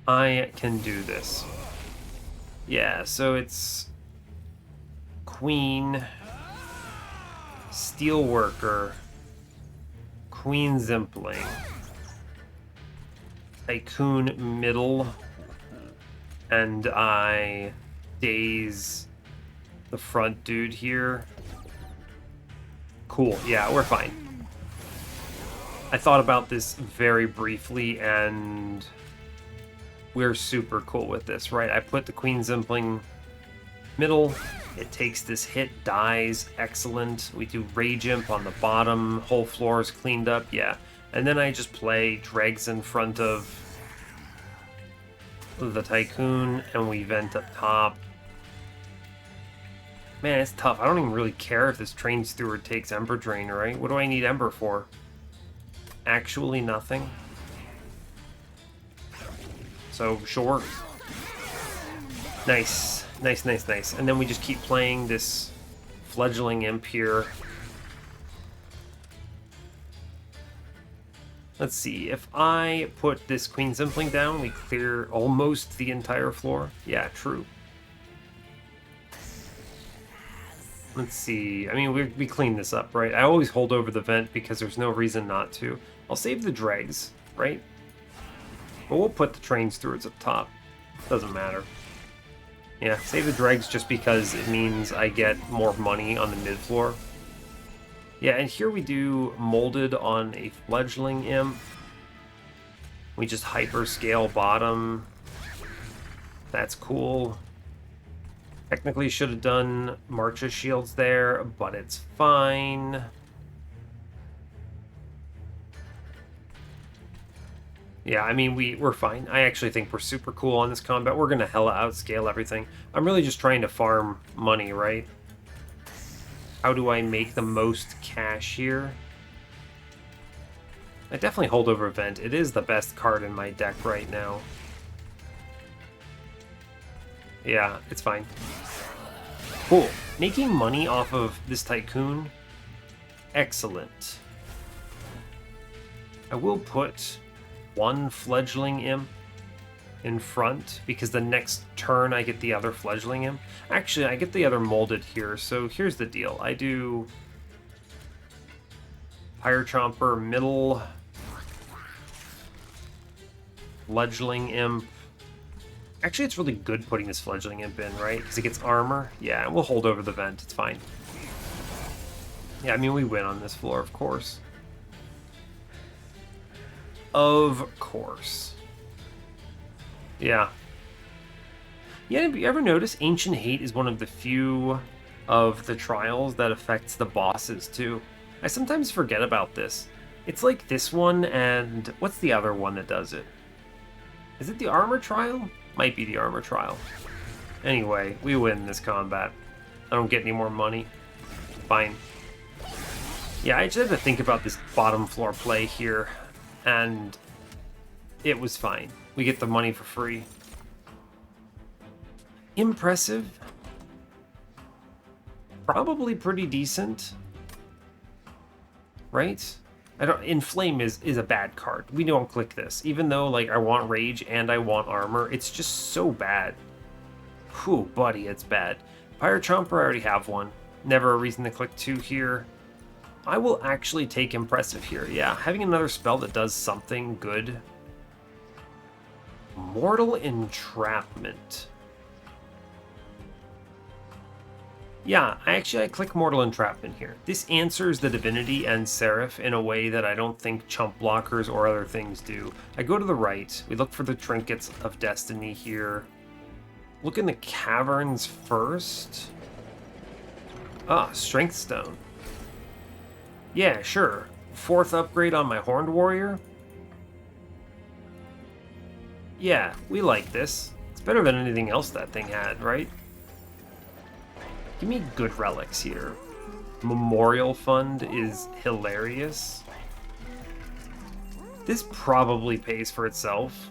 I can do this. Yeah, so it's Queen, Steelworker, Queen Zimpling, Tycoon middle, and I daze the front dude here. Cool, yeah, we're fine. I thought about this very briefly, and we're super cool with this, right? I put the Queen Zimpling middle, it takes this hit, dies, excellent. We do Rage Imp on the bottom, whole floor is cleaned up, yeah. And then I just play Dregs in front of the Tycoon, and we vent up top. Man, it's tough. I don't even really care if this Train Steward takes Ember Drain, right? What do I need Ember for? Actually nothing. So, sure. Nice. Nice, nice, nice. And then we just keep playing this Fledgling Imp here. Let's see, if I put this Queen Zimpling down, we clear almost the entire floor. Yeah, true. Let's see, I mean, we clean this up, right? I always hold over the vent because there's no reason not to. I'll save the dregs, right? But we'll put the Train Stewards up top. Doesn't matter. Yeah, save the dregs just because it means I get more money on the mid-floor. Yeah, and here we do Molded on a Fledgling Imp. We just hyper-scale bottom. That's cool. Technically should have done March of Shields there, but it's fine. Yeah, I mean, we're fine. I actually think we're super cool on this combat. We're going to hella outscale everything. I'm really just trying to farm money, right? How do I make the most cash here? I definitely hold over Vent. It is the best card in my deck right now. Yeah, it's fine. Cool. Making money off of this Tycoon. Excellent. I will put one Fledgling Imp in front, because the next turn I get the other Fledgling Imp. Actually, I get the other Molded here, so here's the deal. I do Fire Chomper, middle, Fledgling Imp. Actually, it's really good putting this Fledgling Imp in, right? Because it gets armor. Yeah, we'll hold over the vent. It's fine. Yeah, I mean, we win on this floor, of course. Of course. Yeah. Yeah, have you ever noticed Ancient Hate is one of the few of the trials that affects the bosses, too? I sometimes forget about this. It's like this one, and what's the other one that does it? Is it the Armor Trial? Might be the Armor Trial. Anyway, we win this combat. I don't get any more money. Fine. Yeah, I just had to think about this bottom floor play here, and it was fine. We get the money for free. Impressive. Probably pretty decent. Right? Inflame is a bad card. We don't click this. Even though, like, I want Rage and I want Armor, it's just so bad. Whew, buddy, it's bad. Fire Chomper, I already have one. Never a reason to click 2 here. I will actually take Impressive here. Yeah, having another spell that does something good. Mortal Entrapment. Yeah, I click Mortal Entrapment here. This answers the Divinity and Seraph in a way that I don't think chump blockers or other things do. I go to the right, we look for the Trinkets of Destiny here. Look in the caverns first. Ah, Strength Stone. Yeah, sure. 4th upgrade on my Horned Warrior. Yeah, we like this. It's better than anything else that thing had, right? Give me good relics here. Memorial Fund is hilarious. This probably pays for itself.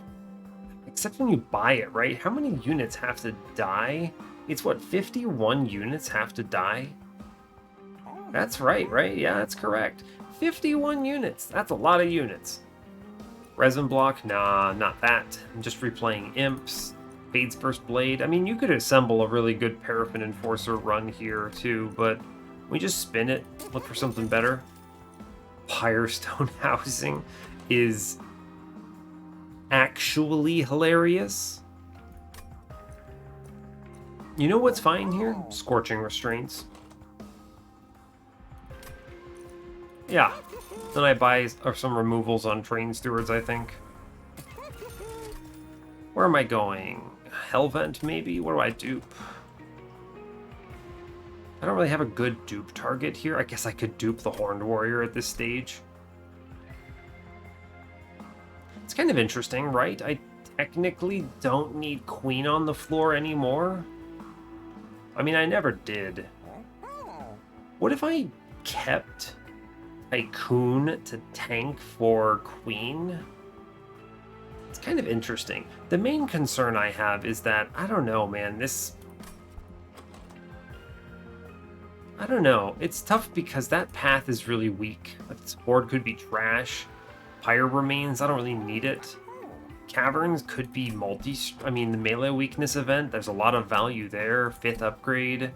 Except when you buy it, right? How many units have to die? It's what, 51 units have to die? That's right? Yeah, that's correct. 51 units. That's a lot of units. Resin Block? Nah, not that. I'm just replaying Imps. Fade's First Blade. I mean, you could assemble a really good Paraffin Enforcer run here, too, but we just spin it, look for something better. Firestone Housing is actually hilarious. You know what's fine here? Scorching Restraints. Yeah. Then I buy some removals on Train Stewards, I think. Where am I going? Hellvent, maybe? What do I dupe? I don't really have a good dupe target here. I guess I could dupe the Horned Warrior at this stage. It's kind of interesting, right? I technically don't need Queen on the floor anymore. I mean, I never did. What if I kept Tycoon to tank for Queen? It's kind of interesting. The main concern I have is that, I don't know, man, I don't know. It's tough because that path is really weak. This board could be trash. Pyre Remains, I don't really need it. Caverns could be the melee weakness event, there's a lot of value there. 5th upgrade.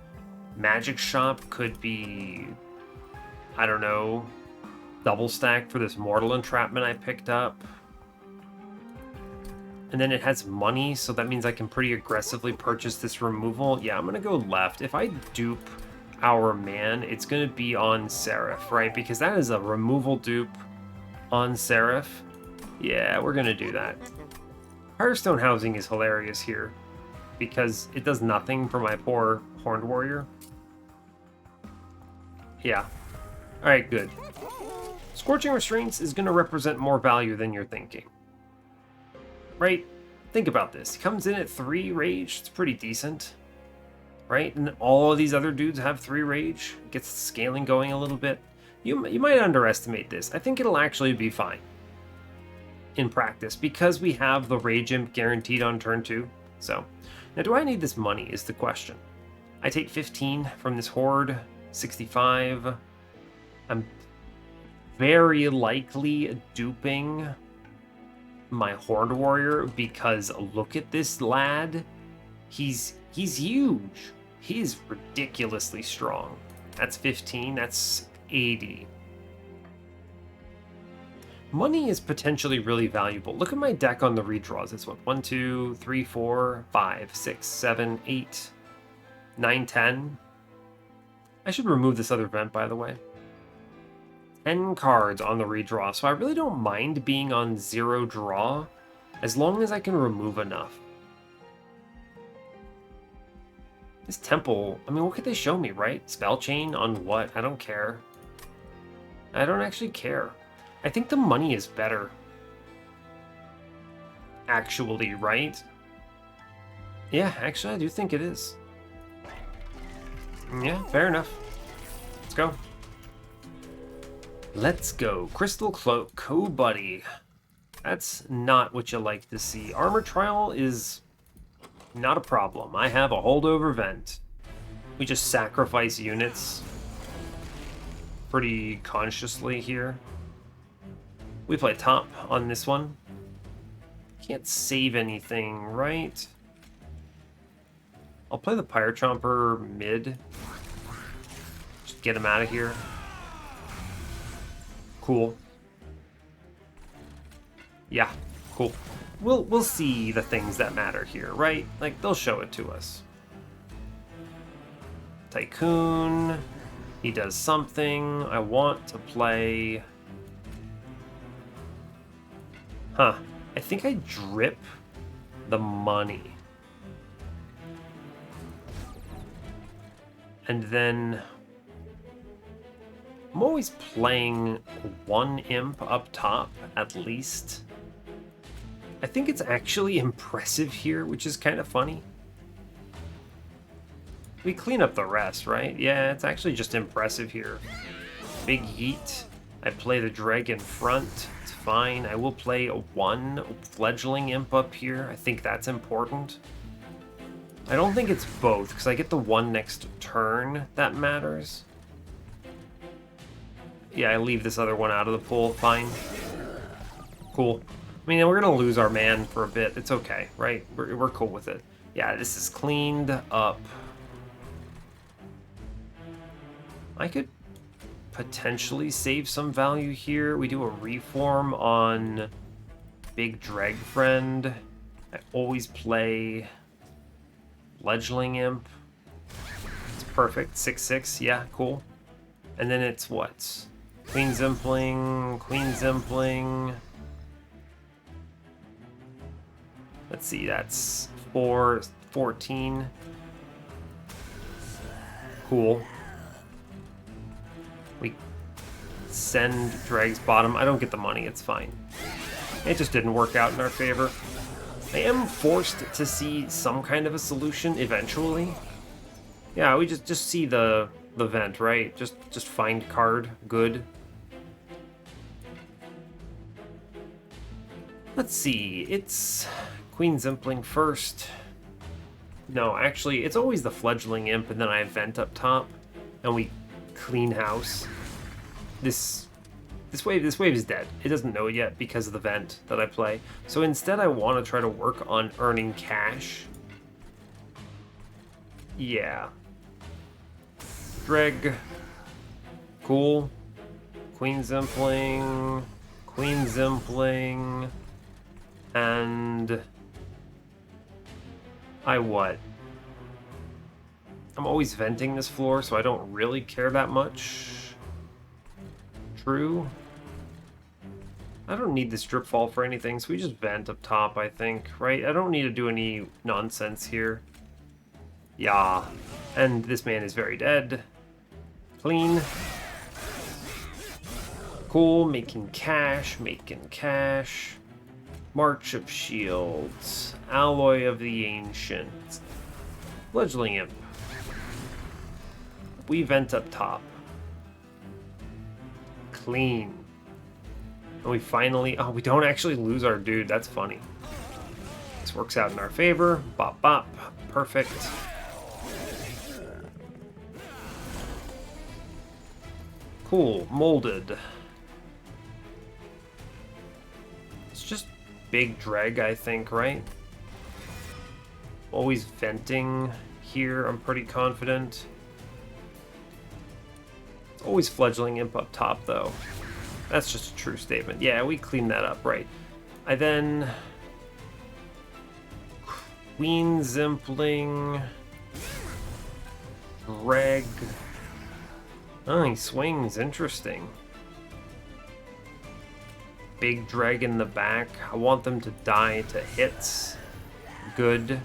Magic Shop could be, I don't know, double stack for this Mortal Entrapment I picked up. And then it has money, so that means I can pretty aggressively purchase this removal. Yeah, I'm gonna go left. If I dupe our man, it's gonna be on Seraph, right? Because that is a removal dupe on Seraph. Yeah, we're gonna do that. Firestone Housing is hilarious here because it does nothing for my poor Horned Warrior. Yeah. Alright, good. Scorching Restraints is gonna represent more value than you're thinking. Right? Think about this. He comes in at 3 rage. It's pretty decent. Right? And all of these other dudes have 3 rage. Gets the scaling going a little bit. You might underestimate this. I think it'll actually be fine in practice because we have the Rage Imp guaranteed on turn 2. So, now do I need this money is the question. I take 15 from this horde, 65. I'm very likely duping my horde warrior because look at this lad. He's huge. He is ridiculously strong. That's 15, that's 80. Money is potentially really valuable. Look at my deck on the redraws. It's what? 1, 2, 3, 4, 5, 6, 7, 8, 9, 10. I should remove this other event, by the way. 10 cards on the redraw, so I really don't mind being on 0 draw as long as I can remove enough. This temple, I mean, what could they show me, right? Spell chain on what? I don't care. I don't actually care. I think the money is better. Actually, right? Yeah, actually, I do think it is. Yeah, fair enough. Let's go. Let's go. Crystal Cloak, Co-Buddy. That's not what you like to see. Armor Trial is not a problem. I have a holdover vent. We just sacrifice units pretty consciously here. We play top on this one. Can't save anything, right? I'll play the Pyre Chomper mid. Just get him out of here. Cool. Yeah, cool. We'll see the things that matter here, right? Like, they'll show it to us. Tycoon. He does something. I want to play... Huh. I think I drip the money. And then... I'm always playing 1 imp up top, at least. I think it's actually impressive here, which is kind of funny. We clean up the rest, right? Yeah, it's actually just impressive here. Big yeet. I play the dreg in front. It's fine. I will play a 1 fledgling imp up here. I think that's important. I don't think it's both, because I get the 1 next turn that matters. Yeah, I leave this other one out of the pool. Fine. Cool. I mean, we're going to lose our man for a bit. It's okay, right? We're cool with it. Yeah, this is cleaned up. I could potentially save some value here. We do a reform on Big Dreg Friend. I always play Fledgling Imp. It's perfect. 6/6. Yeah, cool. And then it's what? Queen Zimpling, Queen Zimpling. Let's see, that's 14. Cool. We send Dregs bottom. I don't get the money, it's fine. It just didn't work out in our favor. I am forced to see some kind of a solution eventually. Yeah, we just see the vent, right? Just find card, good. Let's see, it's Queen Zimpling first. No, actually, it's always the Fledgling Imp, and then I vent up top, and we clean house. This wave is dead. It doesn't know it yet because of the vent that I play. So instead, I want to try to work on earning cash. Yeah. Dreg. Cool. Queen Zimpling. Queen Zimpling. And I what? I'm always venting this floor, so I don't really care that much. True. I don't need this drip fall for anything, so we just vent up top, I think, right? I don't need to do any nonsense here. Yeah. And this man is very dead. Clean. Cool, making cash, making cash. March of Shields, Alloy of the Ancient, Fledgling Imp. We vent up top. Clean. And we finally, oh, we don't actually lose our dude, that's funny. This works out in our favor, bop bop, perfect. Cool. Molded. It's just big dreg, I think, right? Always venting here, I'm pretty confident. It's always fledgling imp up top, though. That's just a true statement. Yeah, we cleaned that up, right. I then... Queen Zimpling... Dreg... Oh, he swings. Interesting. Big drag in the back. I want them to die to hits. Good.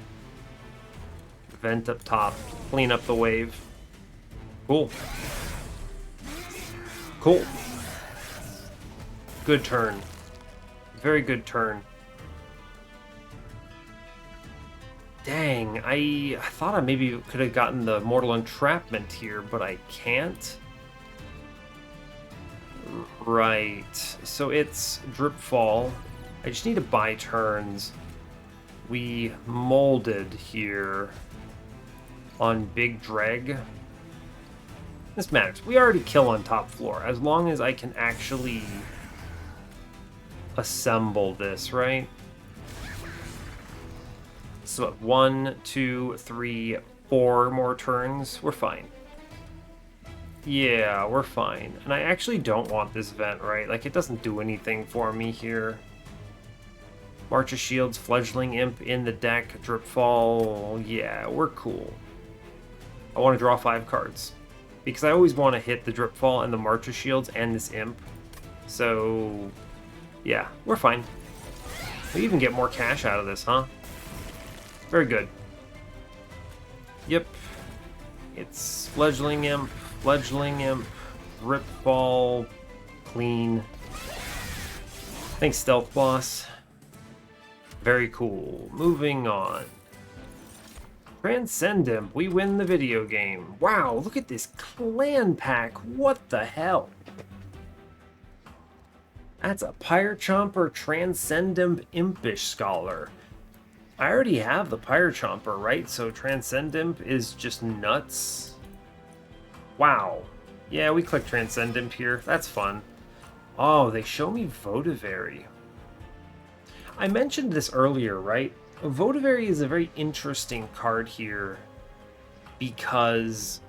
Vent up top. Clean up the wave. Cool. Cool. Good turn. Very good turn. Dang, I thought I maybe could have gotten the Mortal Entrapment here, but I can't. Right, so it's Drip Fall. I just need to buy turns. We molded here on Big Dreg. This matters. We already kill on top floor, as long as I can actually assemble this, right? So 1, 2, 3, 4 more turns. We're fine. Yeah, we're fine. And I actually don't want this vent, right? Like, it doesn't do anything for me here. March of Shields, Fledgling Imp in the deck, Drip Fall. Yeah, we're cool. I want to draw 5 cards. Because I always want to hit the Drip Fall and the March of Shields and this Imp. So, yeah, we're fine. We even get more cash out of this, huh? Very good. Yep. It's Fledgling Imp, Drip Fall, clean. Thanks, Stealth Boss. Very cool. Moving on. Transcend Imp, we win the video game. Wow, look at this clan pack. What the hell? That's a Pyre Chomper Transcend Imp Impish Scholar. I already have the Pyre Chomper, right? So Transcend Imp is just nuts. Wow. Yeah, we click Transcend Imp here. That's fun. Oh, they show me Votive. I mentioned this earlier, right? Votive is a very interesting card here because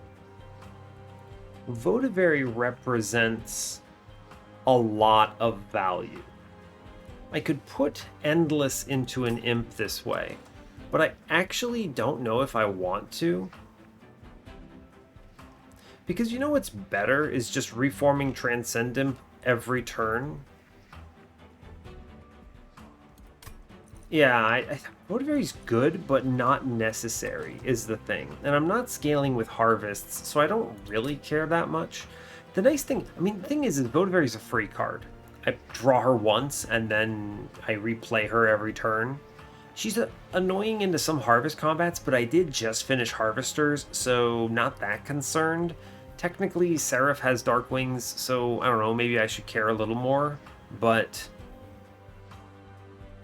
Votive represents a lot of value. I could put Endless into an Imp this way, but I actually don't know if I want to. Because you know what's better is just reforming Transcend Imp every turn. Yeah, Votivery's good, but not necessary is the thing. And I'm not scaling with Harvests, so I don't really care that much. The nice thing, I mean, the thing is Votivery's a free card. I draw her once, and then I replay her every turn. She's annoying into some Harvest combats, but I did just finish Harvesters, so not that concerned. Technically, Seraph has Dark Wings, so I don't know, maybe I should care a little more, but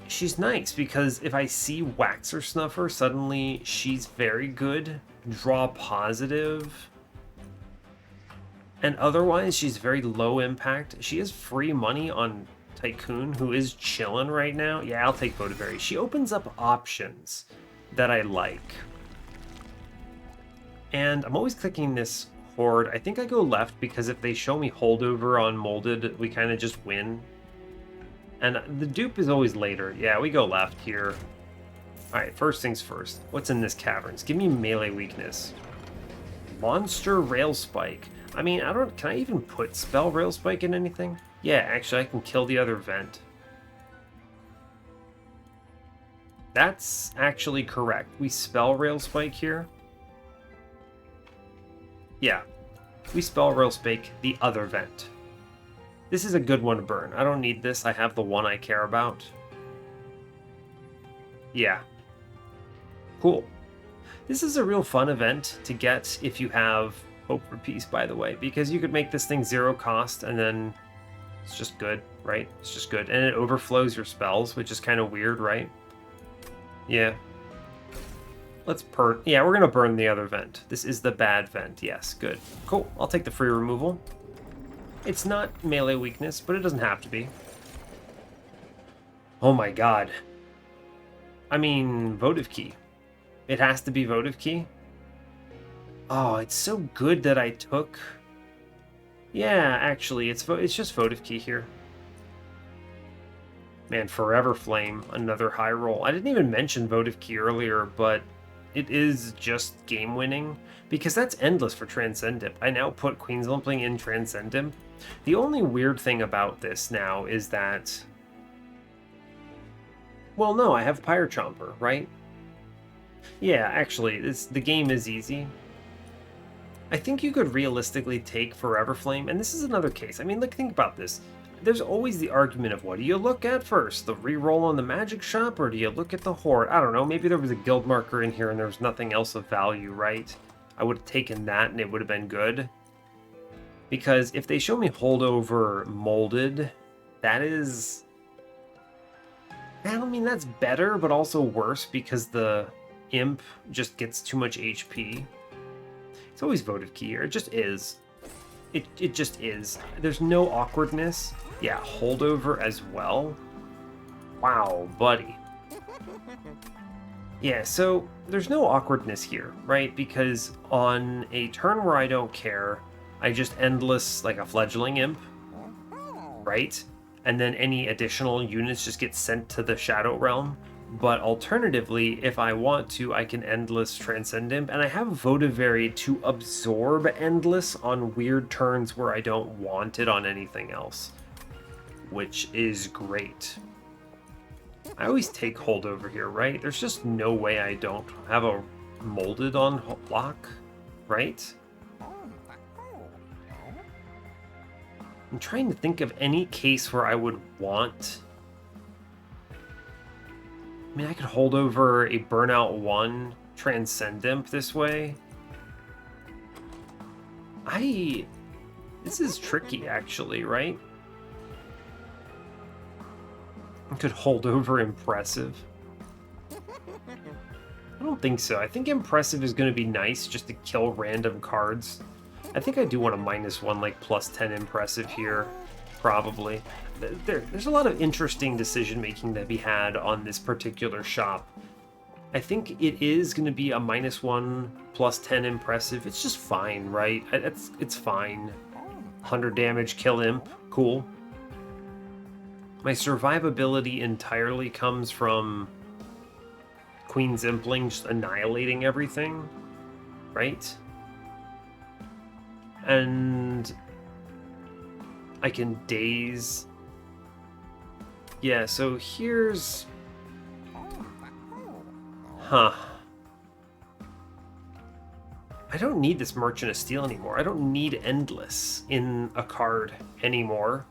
she's nice, because if I see Waxer Snuffer, suddenly she's very good, draw positive, and otherwise she's very low impact. She has free money on Tycoon, who is chilling right now. Yeah, I'll take Votive. She opens up options that I like. And I'm always clicking this Horde. I think I go left because if they show me Holdover on Molded, we kind of just win. And the dupe is always later. Yeah, we go left here. Alright, first things first. What's in this Caverns? Give me melee weakness. Monster Rail Spike. I mean, can I even put Spell Rail Spike in anything? Yeah, actually, I can kill the other vent. That's actually correct. We Spell Rail Spike here. Yeah, we Spell Rail Spike the other vent. This is a good one to burn. I don't need this. I have the one I care about. Yeah. Cool. This is a real fun event to get if you have Hope for Peace, by the way, because you could make this thing 0 cost and then it's just good, right? It's just good. And it overflows your spells, which is kind of weird, right? Yeah. Let's burn. Yeah, we're going to burn the other vent. This is the bad vent. Yes, good. Cool. I'll take the free removal. It's not melee weakness, but it doesn't have to be. Oh my god. I mean, Votive Key. It has to be Votive Key? Oh, it's so good that I took... Yeah, actually, it's just Votive Key here. Man, Forever Flame, another high roll. I didn't even mention Votive Key earlier, but it is just game-winning, because that's endless for Transcendent. I now put Queen's Limpling in Transcendent. The only weird thing about this now is that... Well, no, I have Pyre Chomper, right? Yeah, actually, the game is easy. I think you could realistically take Forever Flame, and this is another case. I mean, look, think about this. There's always the argument of what do you look at first? The reroll on the magic shop, or do you look at the horde? I don't know, maybe there was a guild marker in here and there was nothing else of value, right? I would have taken that and it would have been good. Because if they show me holdover molded, that is... I don't mean that's better, but also worse because the imp just gets too much HP. It's always Votive Key here, it just is. It just is. There's no awkwardness. Yeah, holdover as well. Wow, buddy. Yeah, so there's no awkwardness here, right? Because on a turn where I don't care, I just endless like a fledgling imp, right? And then any additional units just get sent to the Shadow Realm. But alternatively, if I want to, I can endless Transcend Imp, and I have Votivary to absorb endless on weird turns where I don't want it on anything else, which is great. I always take holdover here, right? There's just no way I don't have a molded on lock, right? I'm trying to think of any case where I would want... I mean, I could hold over a Burnout 1 Transcendent this way. This is tricky, actually, right? I could hold over Impressive. I don't think so. I think Impressive is going to be nice just to kill random cards. I think I do want a -1, like +10 Impressive here. Probably. There's a lot of interesting decision making to be had on this particular shop. I think it is going to be a -1 +10 impressive. It's just fine, right? It's fine. 100 damage, kill imp, cool. My survivability entirely comes from Queen's Impling just annihilating everything, right? And I can daze. Yeah, so here's... Huh. I don't need this Merchant of Steel anymore. I don't need Endless in a card anymore.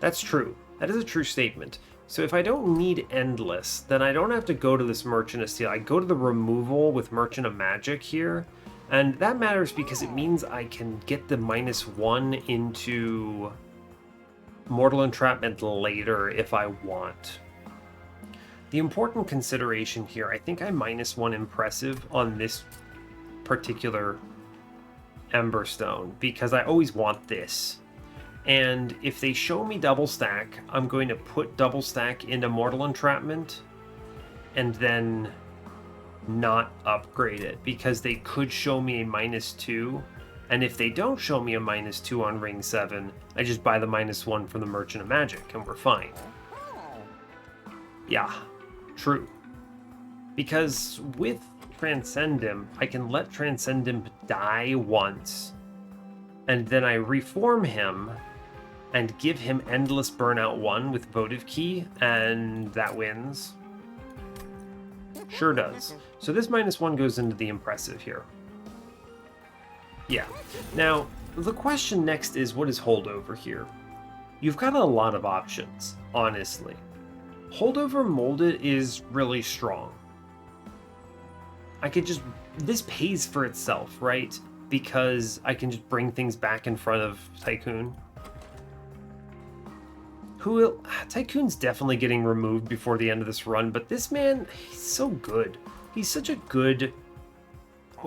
That's true. That is a true statement. So if I don't need Endless, then I don't have to go to this Merchant of Steel. I go to the removal with Merchant of Magic here. And that matters because it means I can get the -1 into Mortal Entrapment later if I want. The important consideration here, I think I'm -1 impressive on this particular Emberstone because I always want this. And if they show me double stack, I'm going to put double stack into Mortal Entrapment and then not upgrade it because they could show me a -2, and if they don't show me a -2 on Ring 7, I just buy the -1 from the Merchant of Magic and we're fine. Yeah, true. Because with Transcendent, I can let Transcendent die once, and then I reform him and give him Endless Burnout 1 with Votive Key, and that wins. Sure does. So this -1 goes into the impressive here. Yeah. Now, the question next is, what is holdover here? You've got a lot of options, honestly. Holdover molded is really strong. I could just... This pays for itself, right? Because I can just bring things back in front of Tycoon. Tycoon's definitely getting removed before the end of this run, but this man, he's so good. He's such a good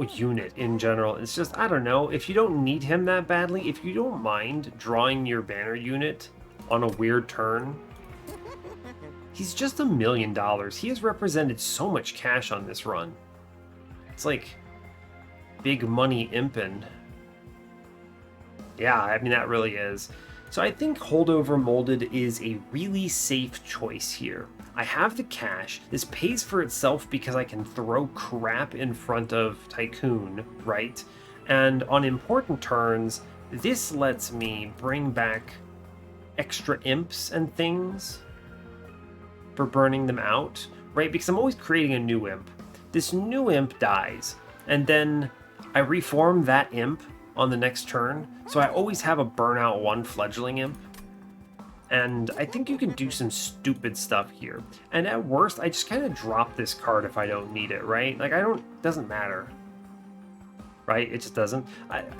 unit in general. It's just, I don't know, if you don't need him that badly, if you don't mind drawing your banner unit on a weird turn, he's just $1 million. He has represented so much cash on this run. It's like big money impin'. Yeah, I mean, that really is. So I think Holdover Molded is a really safe choice here. I have the cash. This pays for itself because I can throw crap in front of Tycoon, right? And on important turns, this lets me bring back extra imps and things for burning them out, right? Because I'm always creating a new imp. This new imp dies, and then I reform that imp on the next turn, so I always have a burnout 1 fledgling imp. And I think you can do some stupid stuff here. And at worst, I just kind of drop this card if I don't need it, right? Like, doesn't matter. Right? It just doesn't.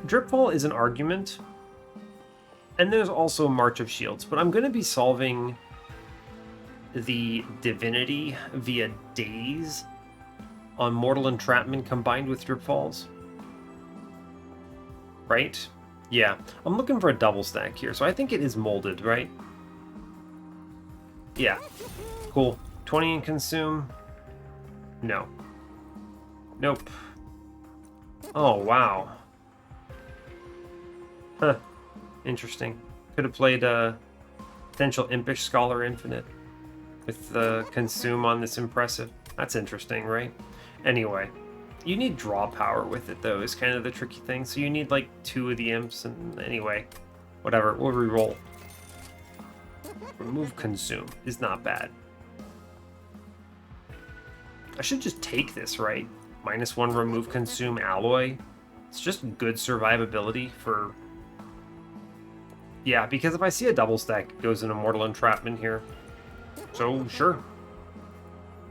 Dripfall is an argument. And there's also March of Shields, but I'm going to be solving the Divinity via Daze on Mortal Entrapment combined with Dripfalls. Right? Yeah. I'm looking for a double stack here, so I think it is molded, right? Yeah. Cool. 20 in consume? No. Nope. Oh, wow. Huh. Interesting. Could have played a potential Impish Scholar Infinite with the consume on this impressive. That's interesting, right? Anyway. You need draw power with it, though, is kind of the tricky thing. So you need, like, 2 of the imps, and anyway. Whatever, we'll reroll. Remove consume is not bad. I should just take this, right? -1 remove consume alloy. It's just good survivability for... Yeah, because if I see a double stack, it goes into Mortal Entrapment here. So, sure.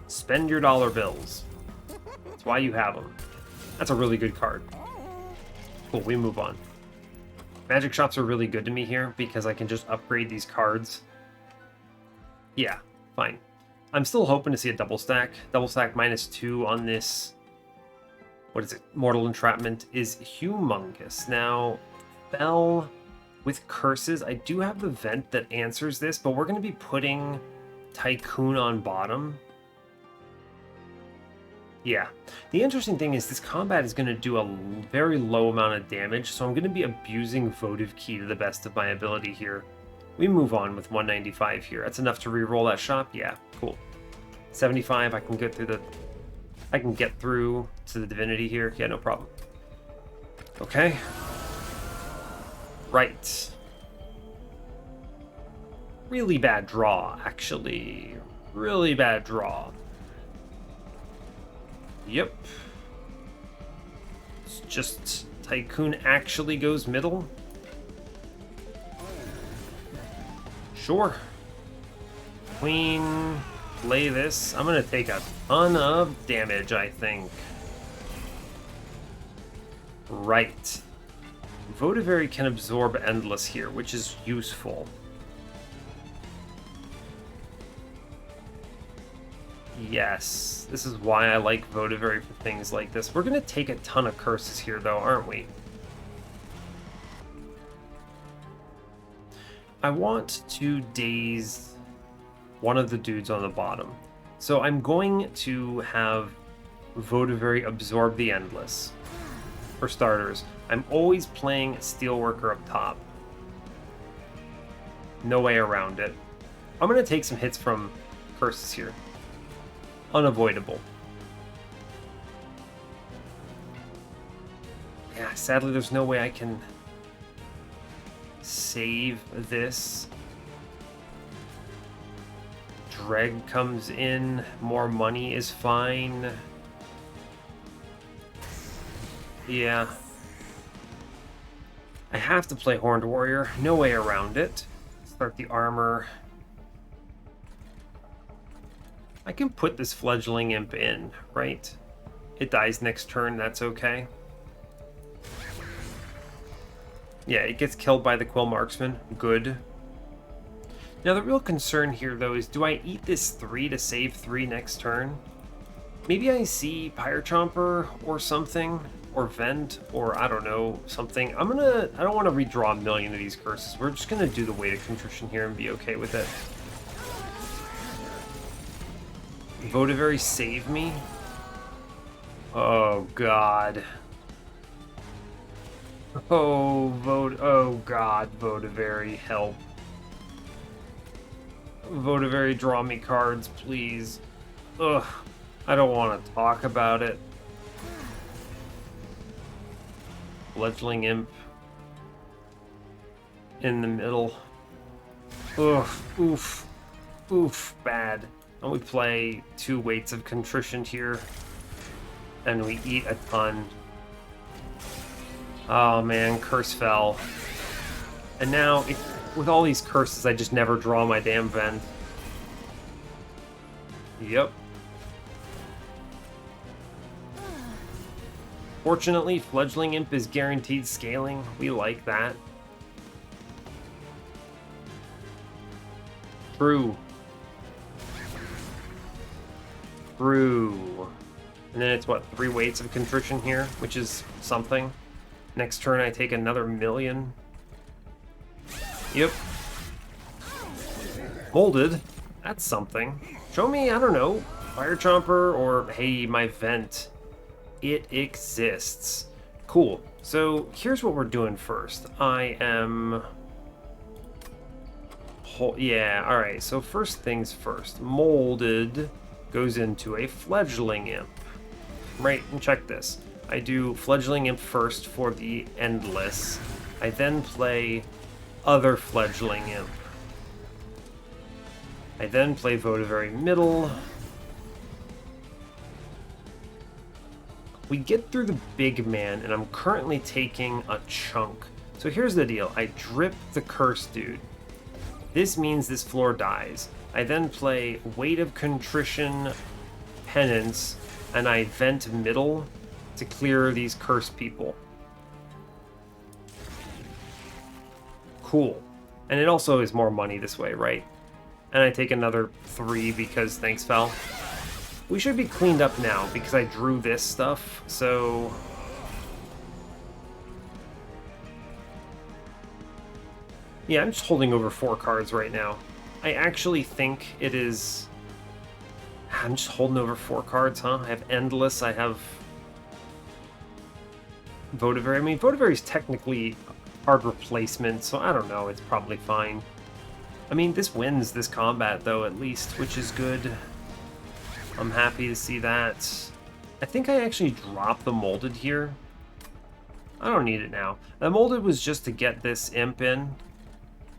Spend your dollar bills. That's why you have them. That's a really good card. Cool, we move on. Magic shops are really good to me here because I can just upgrade these cards. Yeah, fine. I'm still hoping to see a double stack. Double stack -2 on this. What is it? Mortal Entrapment is humongous. Now, Bell with curses. I do have the vent that answers this, but we're going to be putting Tycoon on bottom. Yeah. The interesting thing is this combat is going to do a very low amount of damage, so I'm going to be abusing Votive Key to the best of my ability here. We move on with 195 here. That's enough to re-roll that shop? Yeah, cool. 75, I can get through to the Divinity here. Yeah, no problem. Okay. Right. Really bad draw, actually. Really bad draw. Yep. It's just Tycoon actually goes middle. Sure. Queen, play this. I'm going to take a ton of damage, I think. Right. Votivary can absorb Endless here, which is useful. Yes, this is why I like Votivary for things like this. We're going to take a ton of curses here, though, aren't we? I want to daze one of the dudes on the bottom. So I'm going to have Votivary absorb the Endless. For starters, I'm always playing Steelworker up top. No way around it. I'm going to take some hits from curses here. Unavoidable. Yeah, sadly there's no way I can save this. Dreg comes in, more money is fine. Yeah. I have to play Horned Warrior, no way around it. Start the armor. I can put this Fledgling Imp in, right? It dies next turn, that's okay. Yeah, it gets killed by the Quill Marksman. Good. Now the real concern here, though, is do I eat this 3 to save 3 next turn? Maybe I see Pyre Chomper or something. or vent, or I don't know, something. I don't want to redraw a million of these curses. We're just gonna do the Weight of Contrition here and be okay with it. Votivary, save me. Oh god. Oh god, Votivary, help. Votivary, draw me cards, please. Ugh, I don't want to talk about it. Fledgling Imp in the middle. Ugh, oof, oof, bad. And we play 2 Weights of Contrition here, and we eat a ton. Oh man, curse fell. And now, with all these curses, I just never draw my damn vent. Yep. Fortunately, Fledgling Imp is guaranteed scaling. We like that. True. True. And then it's what, 3 Weights of Contrition here, which is something. Next turn I take another million. Yep. Molded. That's something. Show me, I don't know, Fire Chomper or, hey, my vent. It exists. Cool. So here's what we're doing first. I am... Yeah, alright. So first things first. Molded goes into a Fledgling Imp. Right, and check this. I do Fledgling Imp first for the Endless. I then play other Fledgling Imp. I then play Votivary middle. We get through the big man, and I'm currently taking a chunk. So here's the deal. I drip the curse dude. This means this floor dies. I then play Weight of Contrition, Penance, and I vent middle to clear these cursed people. Cool. And it also is more money this way, right? And I take another 3 because thanks, Fel. We should be cleaned up now because I drew this stuff, so... Yeah, I'm just holding over 4 cards right now. I actually think it is... I'm just holding over 4 cards, huh? I have Endless, I have... Votivary. I mean, Votivary is technically hard replacement, so I don't know, it's probably fine. I mean, this wins this combat, though, at least, which is good. I'm happy to see that. I think I actually dropped the Molded here. I don't need it now. The Molded was just to get this Imp in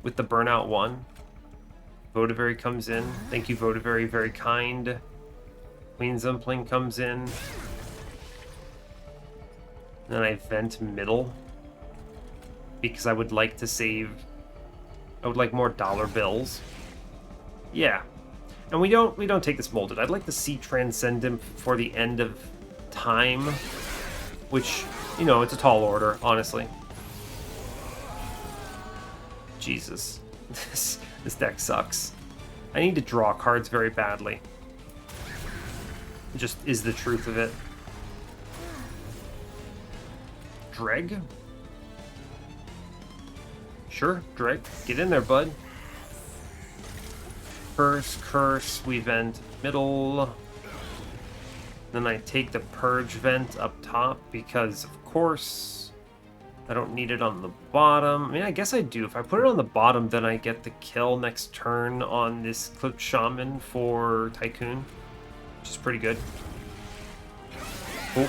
with the Burnout 1. Votivary comes in. Thank you, Votivary, very kind. Queen Zumpling comes in. Then I vent middle because I would like to save... I would like more dollar bills. Yeah. And we don't take this Molded. I'd like to see Transcendent for the end of time, which, you know, it's a tall order, honestly. Jesus. This deck sucks. I need to draw cards very badly. It just is the truth of it. Dreg? Sure, Dreg. Get in there, bud. Curse, we vent middle. Then I take the Purge vent up top because, of course, I don't need it on the bottom. I mean, I guess I do. If I put it on the bottom, then I get the kill next turn on this Clipped Shaman for Tycoon, which is pretty good. Cool.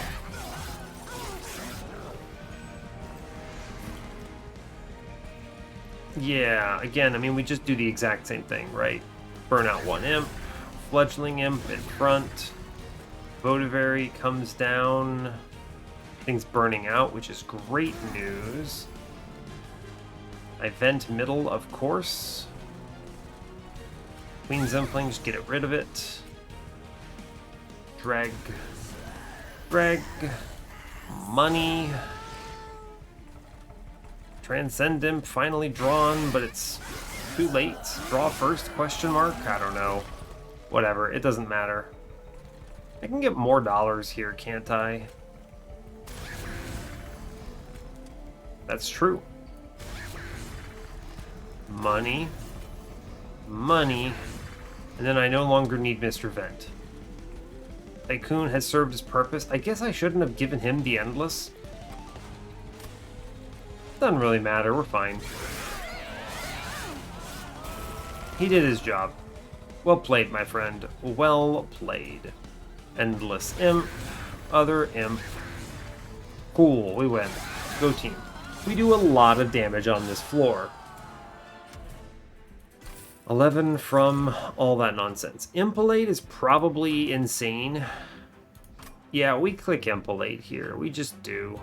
Yeah, again, I mean, we just do the exact same thing, right? Burnout 1 Imp, Fledgling Imp in front, Votivary comes down, things burning out, which is great news. I vent middle, of course. Queen Zumpling, just get rid of it. Drag. Money. Transcendent finally drawn, but it's too late. Draw first, question mark? I don't know. Whatever, it doesn't matter. I can get more dollars here, can't I? That's true. Money. Money. And then I no longer need Mr. Vent. Tycoon has served his purpose. I guess I shouldn't have given him the Endless. Doesn't really matter, we're fine. He did his job. Well played, my friend. Well played. Endless Imp. Other Imp. Cool, we win. Go team. We do a lot of damage on this floor. 11 from all that nonsense. Impalade is probably insane. Yeah, we click Impalade here. We just do.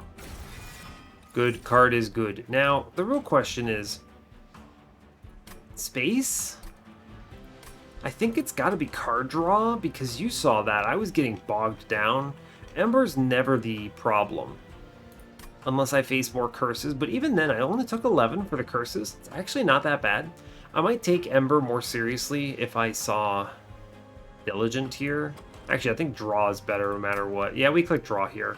Good card is good. Now, the real question is... Space? I think it's got to be card draw, because you saw that. I was getting bogged down. Ember's never the problem. Unless I face more curses, but even then, I only took 11 for the curses. It's actually not that bad. I might take Ember more seriously if I saw Diligent here. Actually, I think draw is better no matter what. Yeah, we click draw here.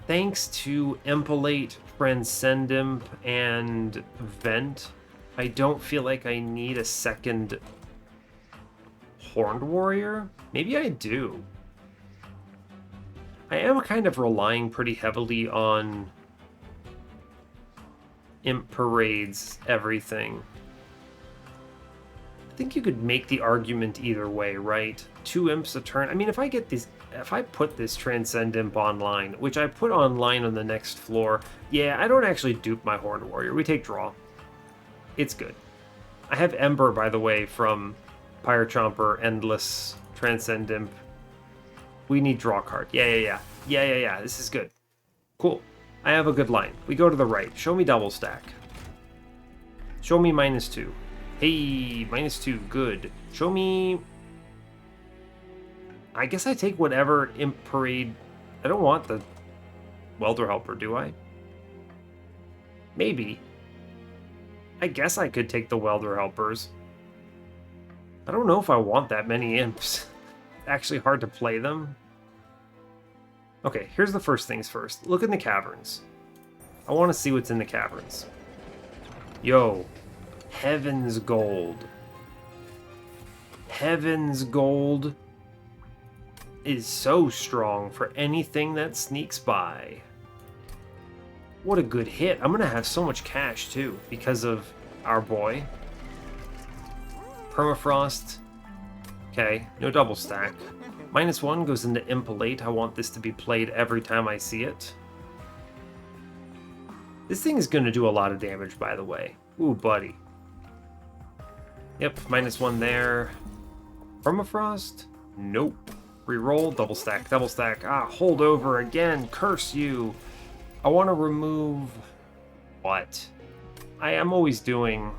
Thanks to Impalate, Transcendimp, and Vent, I don't feel like I need a second Horned Warrior. Maybe I do. I am kind of relying pretty heavily on Imp Parade's everything. I think you could make the argument either way, right? 2 imps a turn. I mean, if I get these, if I put this Transcend Imp online, which I put online on the next floor, yeah, I don't actually dupe my Horned Warrior. We take draw. It's good. I have Ember, by the way, from Pyre Chomper, Endless, Transcend Imp. We need draw card. Yeah. This is good. Cool. I have a good line. We go to the right. Show me double stack. Show me -2. Hey, -2. Good. Show me... I guess I take whatever Imp Parade... I don't want the Welder Helper, do I? Maybe. I guess I could take the Welder Helpers. I don't know if I want that many imps. It's actually hard to play them. Okay, here's the first things first. Look in the caverns. I want to see what's in the caverns. Yo, Heaven's Gold. Heaven's Gold is so strong for anything that sneaks by. What a good hit. I'm going to have so much cash, too, because of our boy. Permafrost. Okay, no double stack. -1 goes into Impalate. I want this to be played every time I see it. This thing is going to do a lot of damage, by the way. Ooh, buddy. Yep, -1 there. Permafrost? Nope. Reroll, double stack, double stack. Ah, hold over again. Curse you. I want to remove... What? I am always doing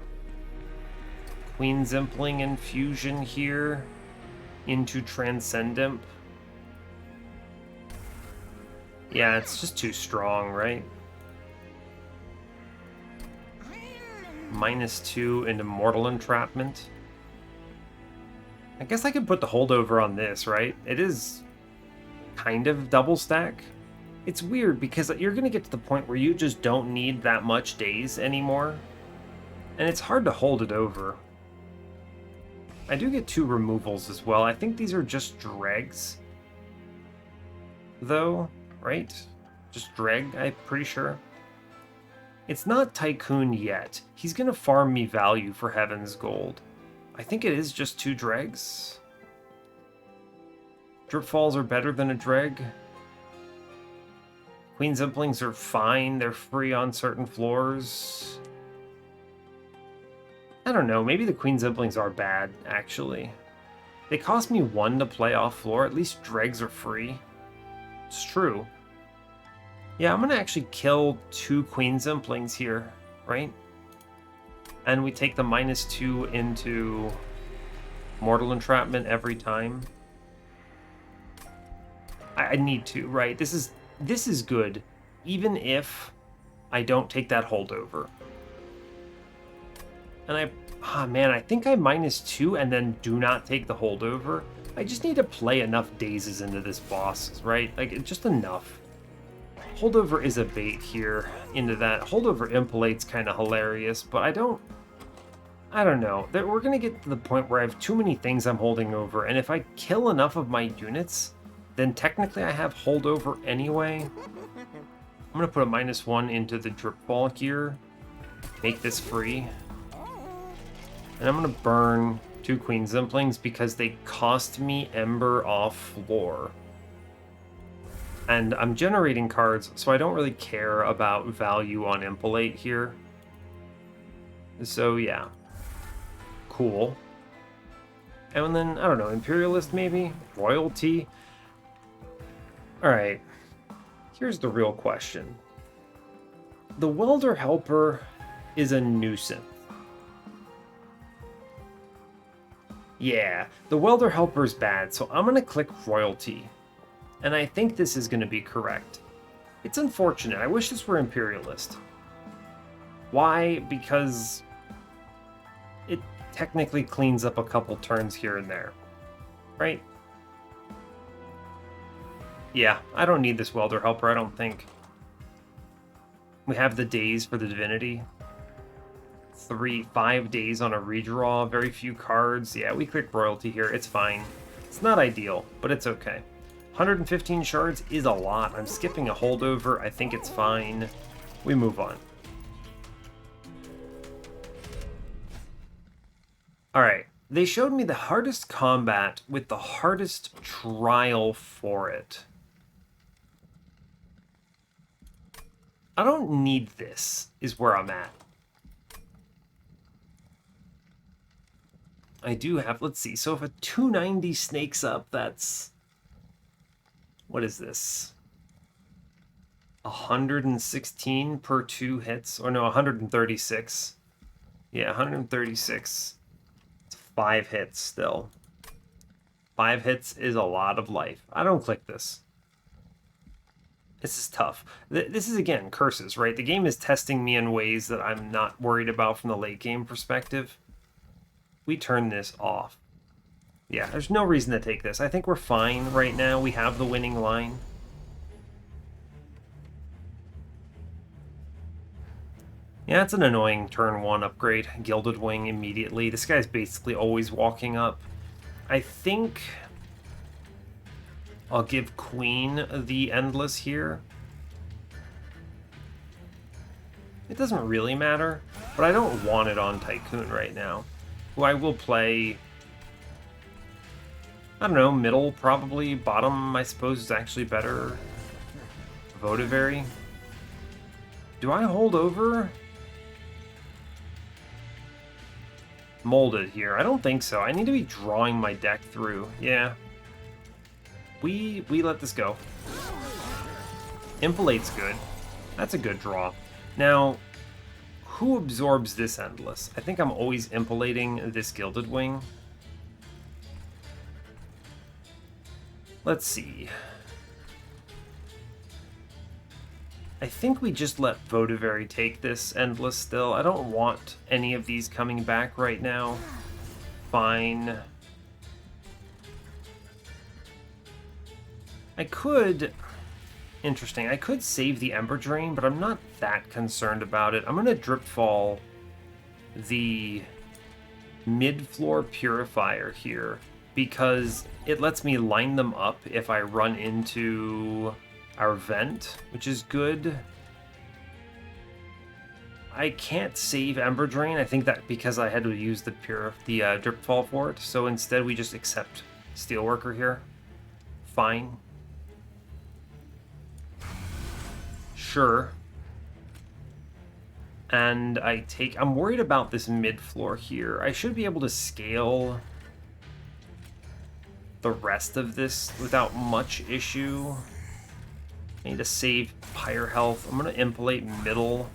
Queen Zimpling Infusion here into Transcendimp. Yeah, it's just too strong, right? -2 into Mortal Entrapment. I guess I could put the holdover on this, right? It is kind of double stack. It's weird because you're going to get to the point where you just don't need that much days anymore. And it's hard to hold it over. I do get 2 removals as well. I think these are just dregs, though, right? Just dreg, I'm pretty sure. It's not Tycoon yet. He's going to farm me value for Heaven's Gold. I think it is just 2 dregs. Drip Falls are better than a dreg. Queen Zimplings are fine. They're free on certain floors. I don't know, maybe the Queen Zimplings are bad, actually. They cost me 1 to play off floor, at least dregs are free. It's true. Yeah, I'm gonna actually kill 2 Queen Zimplings here, right? And we take the -2 into Mortal Entrapment every time. I need to, right? This is good, even if I don't take that holdover. And I think I -2 and then do not take the holdover. I just need to play enough dazes into this boss, right? Like, just enough. Holdover is a bait here into that. Holdover Impalate's kind of hilarious, but I don't know. We're going to get to the point where I have too many things I'm holding over, and if I kill enough of my units, then technically I have holdover anyway. I'm going to put a -1 into the drip ball here. Make this free. And I'm going to burn 2 Queen Zimplings because they cost me Ember off floor. And I'm generating cards, so I don't really care about value on Impalate here. So yeah. Cool. And then, I don't know, Imperialist maybe? Royalty? Alright. Here's the real question. The Welder Helper is a nuisance. Yeah, the Welder Helper is bad, so I'm going to click Royalty. And I think this is going to be correct. It's unfortunate. I wish this were Imperialist. Why? Because it technically cleans up a couple turns here and there. Right? Yeah, I don't need this Welder Helper, I don't think. We have the days for the Divinity. 5 days on a redraw, very few cards. Yeah, we click Royalty here, it's fine. It's not ideal, but it's okay. 115 shards is a lot. I'm skipping a holdover, I think it's fine. We move on. Alright, they showed me the hardest combat with the hardest trial for it. I don't need this, is where I'm at. I do have, let's see, so if a 290 snakes up, that's... What is this? 116 per 2 hits? Or no, 136. Yeah, 136. It's 5 hits still. 5 hits is a lot of life. I don't click this. This is tough. This is, again, curses, right? The game is testing me in ways that I'm not worried about from the late game perspective. We turn this off. Yeah, there's no reason to take this. I think we're fine right now. We have the winning line. Yeah, it's an annoying turn 1 upgrade. Gilded Wing immediately. This guy's basically always walking up. I think I'll give Queen the Endless here. It doesn't really matter, but I don't want it on Tycoon right now. Who I will play, I don't know, middle probably. Bottom, I suppose, is actually better. Votive. Do I hold over? Molded here. I don't think so. I need to be drawing my deck through. Yeah. We let this go. Impalate's good. That's a good draw. Now, who absorbs this Endless? I think I'm always impalating this Gilded Wing. Let's see. I think we just let Votive take this Endless still. I don't want any of these coming back right now. Fine. I could... Interesting. I could save the Ember Drain, but I'm not that concerned about it. I'm going to Drip Fall the mid-floor Purifier here because it lets me line them up if I run into our vent, which is good. I can't save Ember Drain. I think that because I had to use the Drip Fall for it, so instead we just accept Steelworker here. Fine. Sure. And I'm worried about this mid-floor here. I should be able to scale the rest of this without much issue. I need to save Pyre Health. I'm going to impalate middle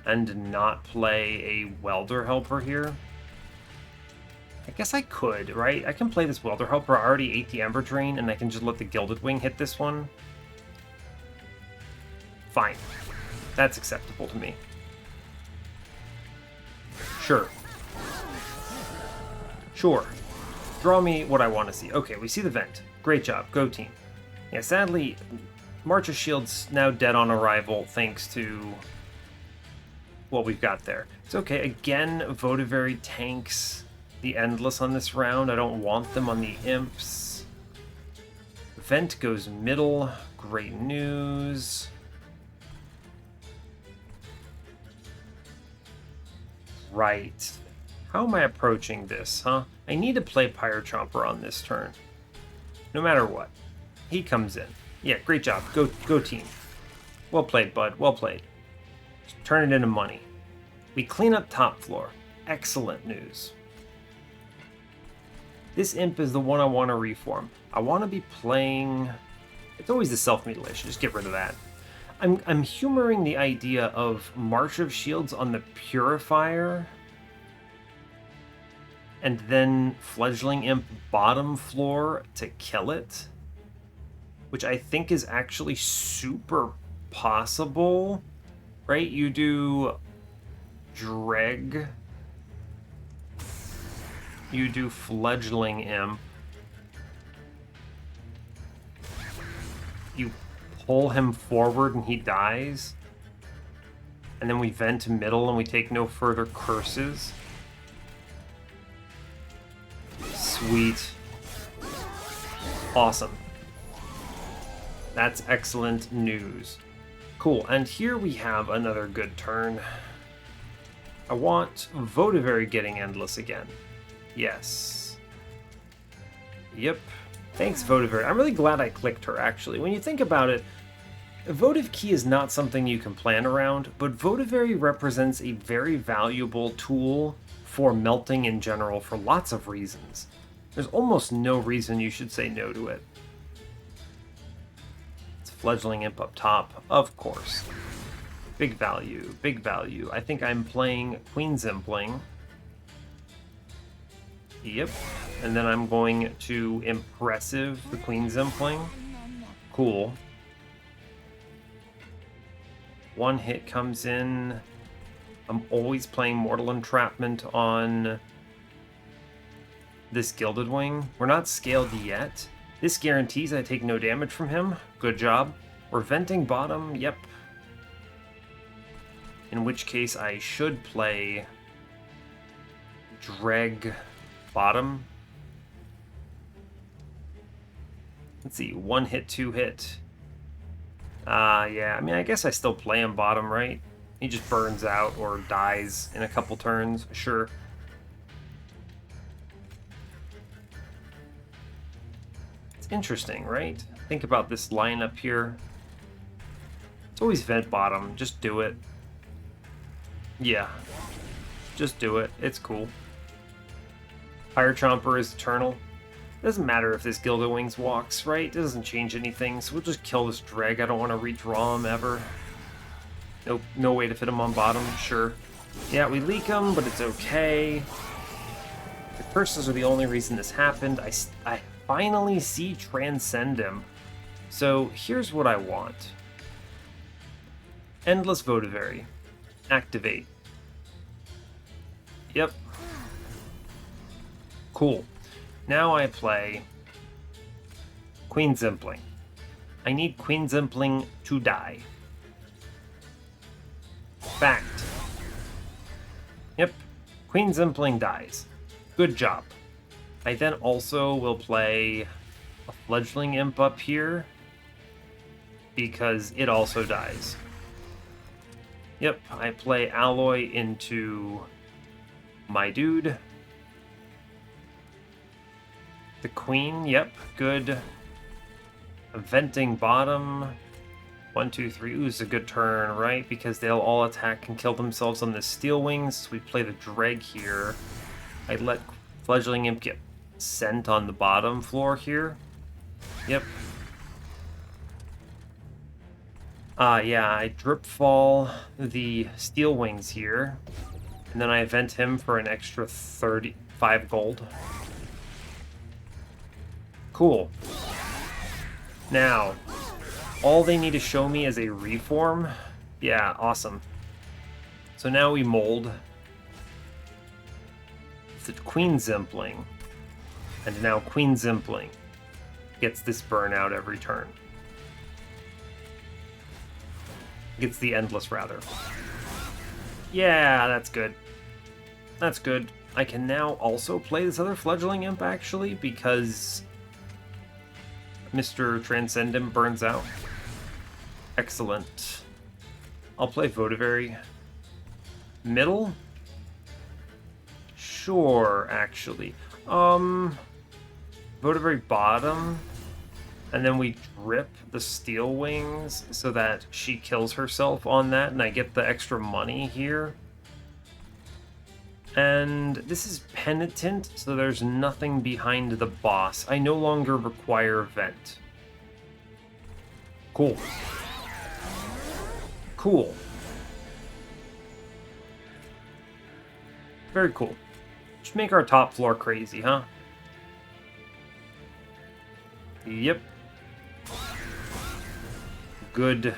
and not play a Welder Helper here. I guess I could, right? I can play this Welder Helper. I already ate the Ember Drain, and I can just let the Gilded Wing hit this one. Fine. That's acceptable to me. Sure. Sure. Draw me what I want to see. Okay, we see the vent. Great job. Go team. Yeah, sadly, March of Shields now dead on arrival thanks to what we've got there. It's okay. Again, Votive tanks the Endless on this round. I don't want them on the Imps. Vent goes middle. Great news. Right. How am I approaching this, huh? I need to play Pyrochomper on this turn. No matter what. He comes in. Yeah, great job. Go team. Well played, bud. Well played. Just turn it into money. We clean up top floor. Excellent news. This Imp is the one I want to reform. I want to be playing... It's always the self-mutilation. Just get rid of that. I'm humoring the idea of March of Shields on the Purifier, and then Fledgling Imp bottom floor to kill it, which I think is actually super possible, right? You do Dreg, you do Fledgling Imp, you pull him forward and he dies, and then we vent middle and we take no further curses. Sweet. Awesome. That's excellent news. Cool, and here we have another good turn. I want Votive getting Endless again. Yes. Yep. Thanks, Votive. I'm really glad I clicked her, actually. When you think about it, Votive Key is not something you can plan around, but Votive represents a very valuable tool for melting in general for lots of reasons. There's almost no reason you should say no to it. It's Fledgling Imp up top, of course. Big value, big value. I think I'm playing Queen's Impling. Yep. And then I'm going to Impressive the Queen's Impling. Cool. One hit comes in. I'm always playing Mortal Entrapment on this Gilded Wing. We're not scaled yet. This guarantees I take no damage from him. Good job. We're venting bottom. Yep. In which case I should play Dreg bottom. Let's see, 1 hit, 2 hit. Yeah, I mean, I guess I still play him bottom, right? He just burns out or dies in a couple turns, sure. It's interesting, right? Think about this lineup here. It's always vent bottom, just do it. Yeah, just do it, it's cool. Pyrochomper is eternal. Doesn't matter if this Gilded Wings walks, right? It doesn't change anything, so we'll just kill this Dreg. I don't want to redraw him ever. Nope, no way to fit him on bottom, sure. Yeah, we leak him, but it's okay. The curses are the only reason this happened. I finally see Transcend him. So here's what I want. Endless Votive. Activate. Yep. Cool. Now I play Queen's Impling. I need Queen's Impling to die. Fact. Yep. Queen's Impling dies. Good job. I then also will play a Fledgling Imp up here because it also dies. Yep, I play Alloy into my dude. The Queen, yep, good. Venting bottom. 1, 2, 3. Ooh, it's a good turn, right? Because they'll all attack and kill themselves on the Steel Wings. We play the Dreg here. I let Fledgling Imp get sent on the bottom floor here. Yep. Yeah, I drip fall the Steel Wings here. And then I vent him for an extra 35 gold. Cool. Now, all they need to show me is a reform. Yeah, awesome. So now we mold the Queen Zimpling. And now Queen Zimpling gets this burnout every turn. Gets the Endless, rather. Yeah, that's good. That's good. I can now also play this other Fledgling Imp, actually, because Mr. Transcendent burns out. Excellent. I'll play Votive. Middle? Sure, actually. Votive bottom, and then we drip the Steel Wings so that she kills herself on that, and I get the extra money here. And this is Penitent, so there's nothing behind the boss. I no longer require Vent. Cool. Cool. Very cool. Just make our top floor crazy, huh? Yep. Good.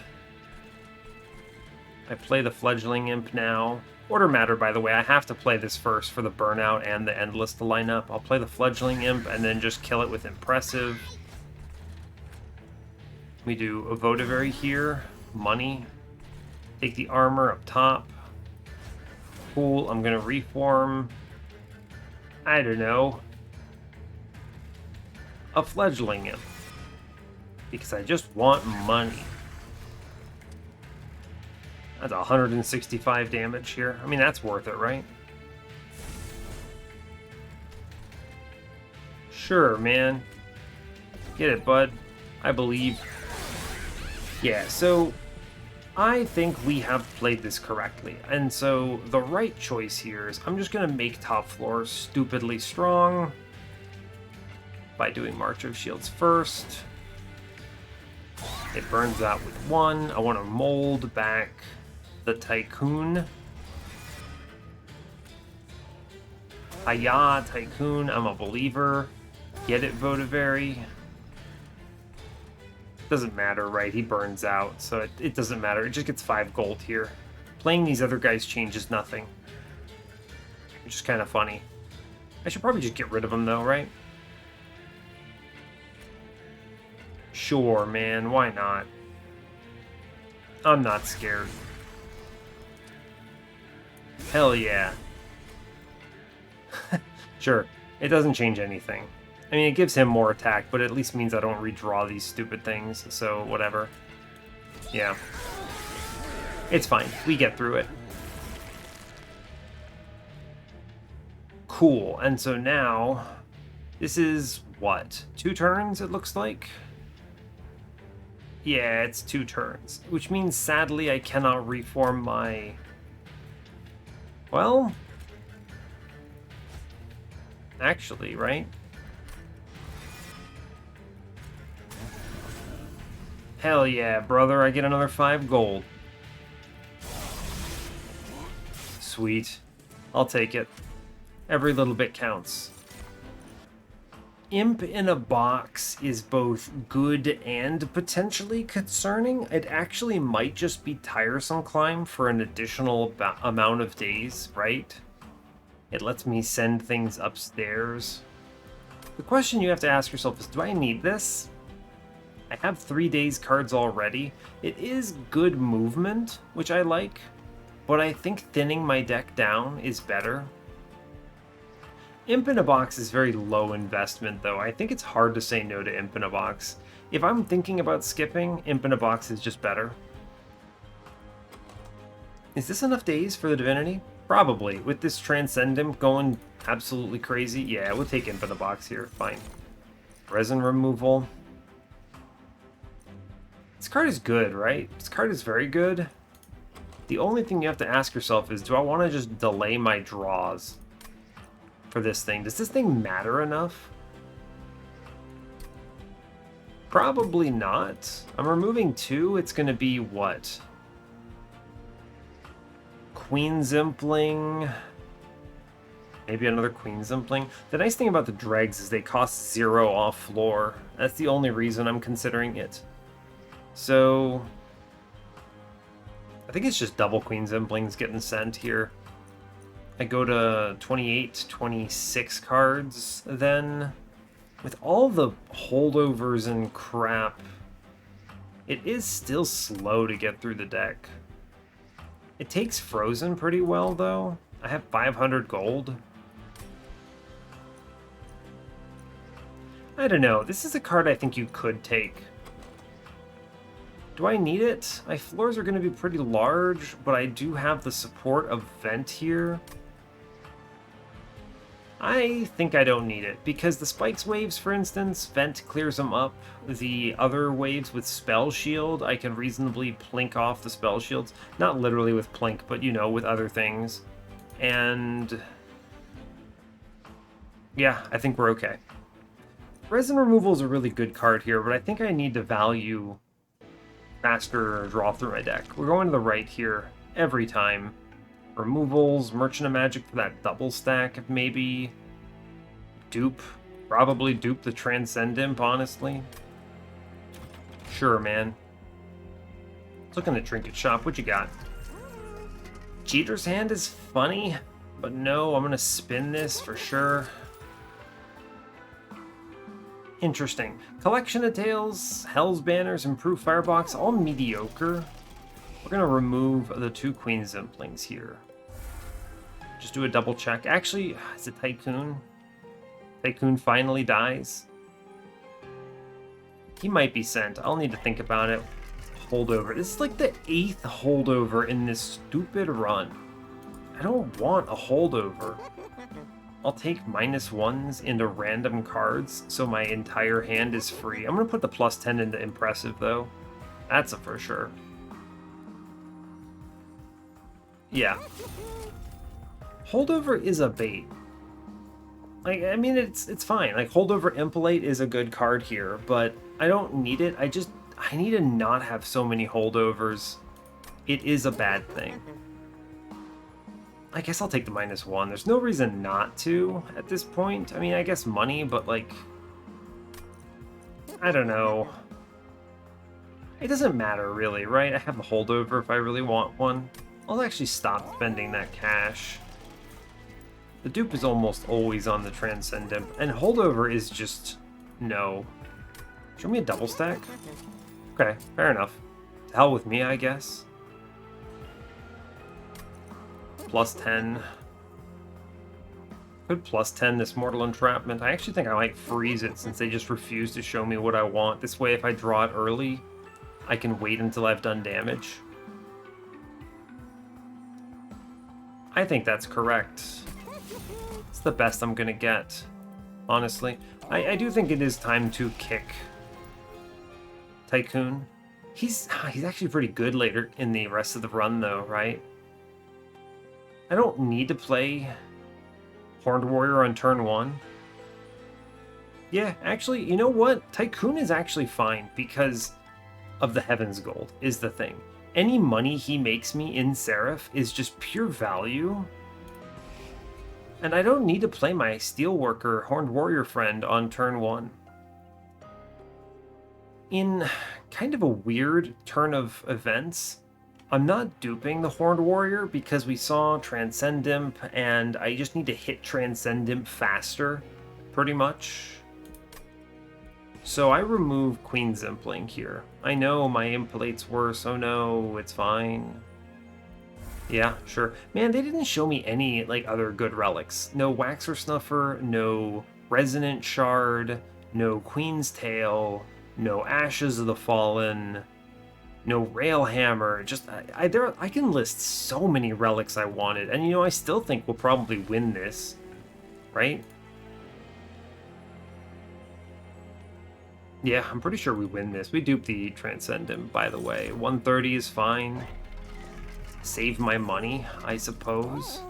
I play the Fledgling Imp now. Order matter, by the way. I have to play this first for the Burnout and the Endless to line up. I'll play the Fledgling Imp and then just kill it with Impressive. We do a Votive here. Money. Take the armor up top. Cool. I'm going to reform. I don't know. A Fledgling Imp. Because I just want money. That's 165 damage here. I mean, that's worth it, right? Sure, man. Get it, bud. I believe. Yeah, so I think we have played this correctly. And so the right choice here is I'm just going to make top floor stupidly strong by doing March of Shields first. It burns out with 1. I want to mold back the Tycoon. Hiya, Tycoon, I'm a believer. Get it, Votive. Doesn't matter, right? He burns out, so it doesn't matter. It just gets 5 gold here. Playing these other guys changes nothing. Which is kind of funny. I should probably just get rid of them, though, right? Sure, man. Why not? I'm not scared. Hell yeah. Sure. It doesn't change anything. I mean, it gives him more attack, but it at least means I don't redraw these stupid things, so whatever. Yeah. It's fine. We get through it. Cool. And so now, this is, what? 2 turns, it looks like? Yeah, it's 2 turns. Which means, sadly, I cannot reform my... Well... Actually, right? Hell yeah, brother, I get another 5 gold. Sweet. I'll take it. Every little bit counts. Imp in a box is both good and potentially concerning. It actually might just be tiresome climb for an additional amount of days, right? It lets me send things upstairs. The question you have to ask yourself is, do I need this? I have 3 days cards already. It is good movement, which I like, but I think thinning my deck down is better. Imp in a box is very low investment, though. I think it's hard to say no to Imp in a box. If I'm thinking about skipping, Imp in a box is just better. Is this enough days for the Divinity? Probably. With this Transcendent going absolutely crazy, yeah, we'll take Imp in a box here. Fine. Resin removal. This card is good, right? This card is very good. The only thing you have to ask yourself is, do I want to just delay my draws for this thing? Does this thing matter enough? Probably not. I'm removing 2. It's going to be what? Queen Zimpling. Maybe another Queen Zimpling. The nice thing about the dregs is they cost 0 off floor. That's the only reason I'm considering it. So I think it's just double Queen Zimplings getting sent here. I go to 28, 26 cards then. With all the holdovers and crap, It is still slow to get through the deck. It takes Frozen pretty well, though. I have 500 gold. I don't know. This is a card I think you could take. Do I need it? My floors are going to be pretty large, but I do have the support of Vent here. I think I don't need it, because the Spikes waves, for instance, Vent clears them up. The other waves with Spell Shield, I can reasonably plink off the Spell Shields. Not literally with plink, but, you know, with other things. And yeah, I think we're okay. Resin Removal is a really good card here, but I think I need to value faster draw through my deck. We're going to the right here every time. Removals, Merchant of Magic for that double stack, maybe. Dupe. Probably dupe the Transcend Imp, honestly. Sure, man. Looking at Trinket Shop, what you got? Cheater's Hand is funny, but no, I'm going to spin this for sure. Interesting. Collection of Tales, Hell's Banners, Improved Firebox, all mediocre. We're going to remove the 2 Queen Zimplings here. Just do a double check. Actually, it's a Tycoon. Tycoon finally dies. He might be sent. I'll need to think about it. Holdover. This is like the 8th holdover in this stupid run. I don't want a holdover. I'll take -1s into random cards so my entire hand is free. I'm going to put the +10 into Impressive, though. That's a for sure. Yeah. Holdover is a bait. Like, I mean, it's fine. Like, Holdover Impelate is a good card here, but I don't need it. I need to not have so many holdovers. It is a bad thing. I guess I'll take the -1. There's no reason not to at this point. I mean, I guess money, but like, I don't know. It doesn't matter really, right? I have a holdover if I really want one. I'll actually stop spending that cash. The dupe is almost always on the Transcendent, and holdover is just no. Show me a double stack? Okay, fair enough. To hell with me, I guess. +10. Could +10 this Mortal Entrapment. I actually think I might freeze it since they just refuse to show me what I want. This way, if I draw it early, I can wait until I've done damage. I think that's correct. It's the best I'm gonna get, honestly. I do think it is time to kick Tycoon. He's actually pretty good later in the rest of the run, though, right? I don't need to play Horned Warrior on turn 1. Yeah, actually, you know what? Tycoon is actually fine because of the Heaven's Gold, is the thing. Any money he makes me in Seraph is just pure value. And I don't need to play my Steelworker Horned Warrior friend on turn 1. In kind of a weird turn of events, I'm not duping the Horned Warrior because we saw Transcendimp, and I just need to hit Transcendimp faster, pretty much. So I remove Queen Zimpling here. I know my Impelate's worse. Oh no, it's fine. Yeah, sure. Man, they didn't show me any like other good relics. No Waxer Snuffer, no Resonant Shard, no Queen's Tail, no Ashes of the Fallen, no Railhammer. Just I can list so many relics I wanted, and you know I still think we'll probably win this, right? Yeah, I'm pretty sure we win this. We dupe the Transcendent, by the way. 130 is fine. Save my money, I suppose.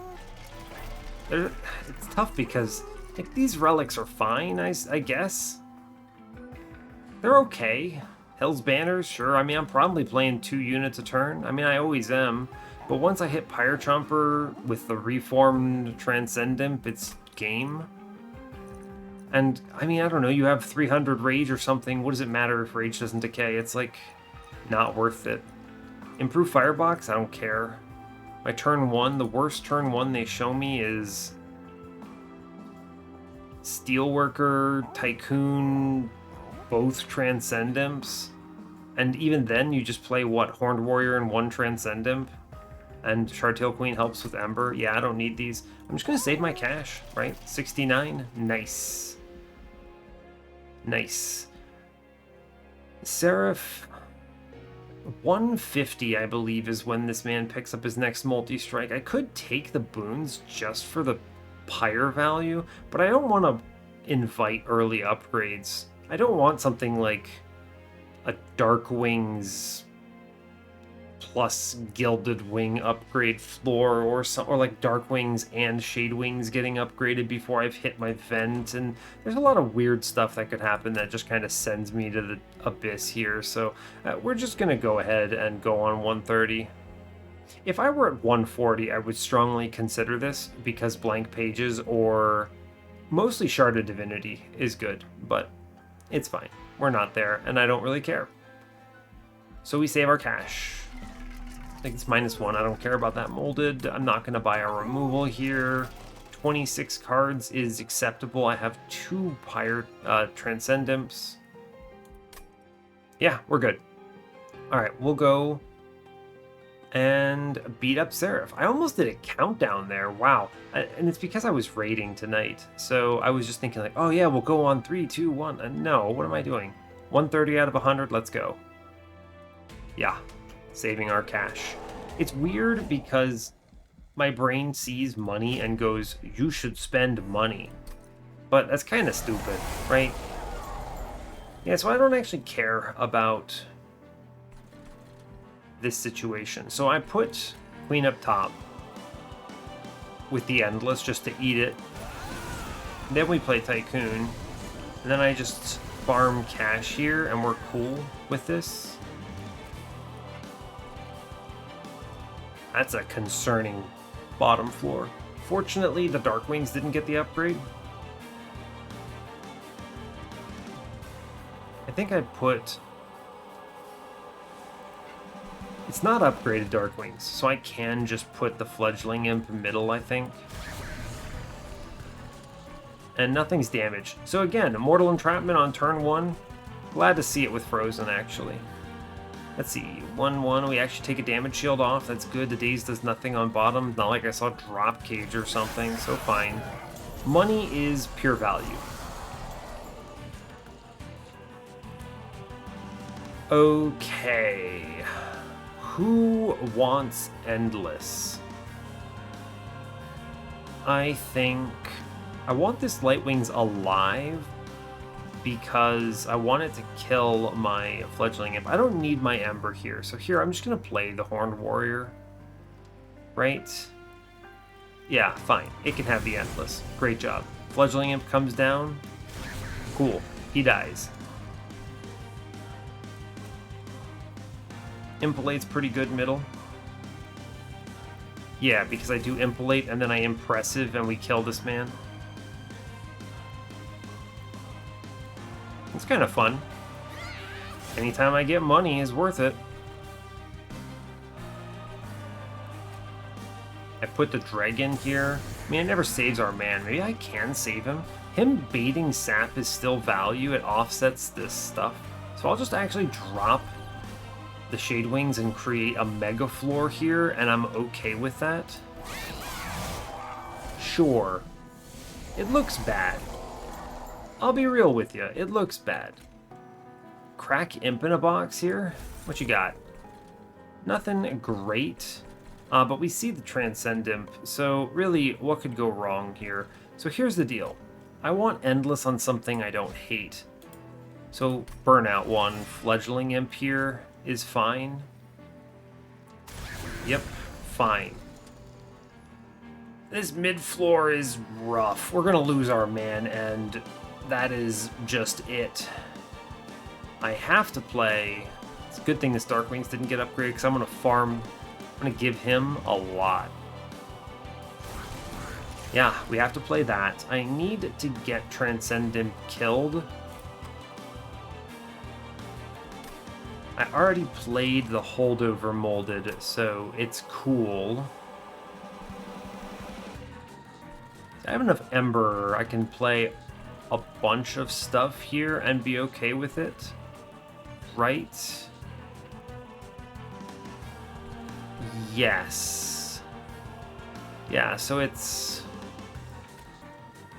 It's tough because like, these relics are fine, I guess. They're okay. Hell's Banners, sure. I mean, I'm probably playing 2 units a turn. I mean, I always am. But once I hit Pyre Chomper with the reformed Transcendent, it's game. And, I mean, I don't know, you have 300 Rage or something. What does it matter if Rage doesn't decay? It's, like, not worth it. Improve Firebox? I don't care. My turn 1, the worst turn 1 they show me is Steelworker, Tycoon, both Transcendimps, And even then, you just play, what, Horned Warrior and 1 Transcendent? And Shardtail Queen helps with Ember. Yeah, I don't need these. I'm just going to save my cash, right? 69. Nice. Nice. Seraph, 150, I believe, is when this man picks up his next multi-strike. I could take the boons just for the pyre value, but I don't want to invite early upgrades. I don't want something like a Dark Wings plus Gilded Wing upgrade floor, or like Dark Wings and Shade Wings getting upgraded before I've hit my vent, and there's a lot of weird stuff that could happen that just kind of sends me to the abyss here. So we're just gonna go ahead and go on 130. If I were at 140, I would strongly consider this, because blank pages or mostly Sharded Divinity is good, but it's fine. We're not there, and I don't really care. So we save our cash. I think it's -1. I don't care about that molded. I'm not going to buy a removal here. 26 cards is acceptable. I have 2 Pyre Transcendents. Yeah, we're good. All right, we'll go and beat up Seraph. I almost did a countdown there. Wow. And it's because I was raiding tonight. So I was just thinking like, oh yeah, we'll go on 3, 2, 1. And no, what am I doing? 130 out of 100. Let's go. Yeah. Saving our cash. It's weird because my brain sees money and goes, you should spend money. But that's kind of stupid, right? Yeah, so I don't actually care about this situation. So I put Queen up top with the Endless just to eat it. Then we play Tycoon. And then I just farm cash here and we're cool with this. That's a concerning bottom floor. Fortunately, the Dark Wings didn't get the upgrade. I think I put... It's not upgraded Dark Wings, so I can just put the Fledgling Imp middle, I think. And nothing's damaged. So again, Immortal Entrapment on turn 1. Glad to see it with Frozen, actually. Let's see, 1-1, we actually take a damage shield off. That's good. The Daze does nothing on bottom. Not like I saw Drop Cage or something, so fine. Money is pure value. Okay. Who wants Endless? I think I want this Lightwings alive because I want it to kill my Fledgling Imp. I don't need my Ember here, so here I'm just going to play the Horned Warrior. Right? Yeah, fine. It can have the Endless. Great job. Fledgling Imp comes down. Cool. He dies. Impallate's pretty good middle. Yeah, because I do Impalate and then I Impressive and we kill this man. It's kind of fun. Anytime I get money is worth it. I put the Dragon here. I mean, it never saves our man. Maybe I can save him. Him baiting Sap is still value. It offsets this stuff. So I'll just actually drop the Shade Wings and create a Mega Floor here, and I'm okay with that. Sure. It looks bad. I'll be real with you. It looks bad. Crack Imp in a box here? What you got? Nothing great. But we see the Transcend Imp, so really, what could go wrong here? So here's the deal. I want Endless on something I don't hate. So Burnout 1, Fledgling Imp here is fine. Yep, fine. This mid-floor is rough. We're gonna lose our man, and that is just it. I have to play... It's a good thing this Dark Wings didn't get upgraded, because I'm gonna farm... I'm gonna give him a lot. Yeah, we have to play that. I need to get Transcendent killed. I already played the Holdover Molded, so it's cool. I have enough Ember. I can play a bunch of stuff here and be okay with it. Right? Yes. Yeah, so it's...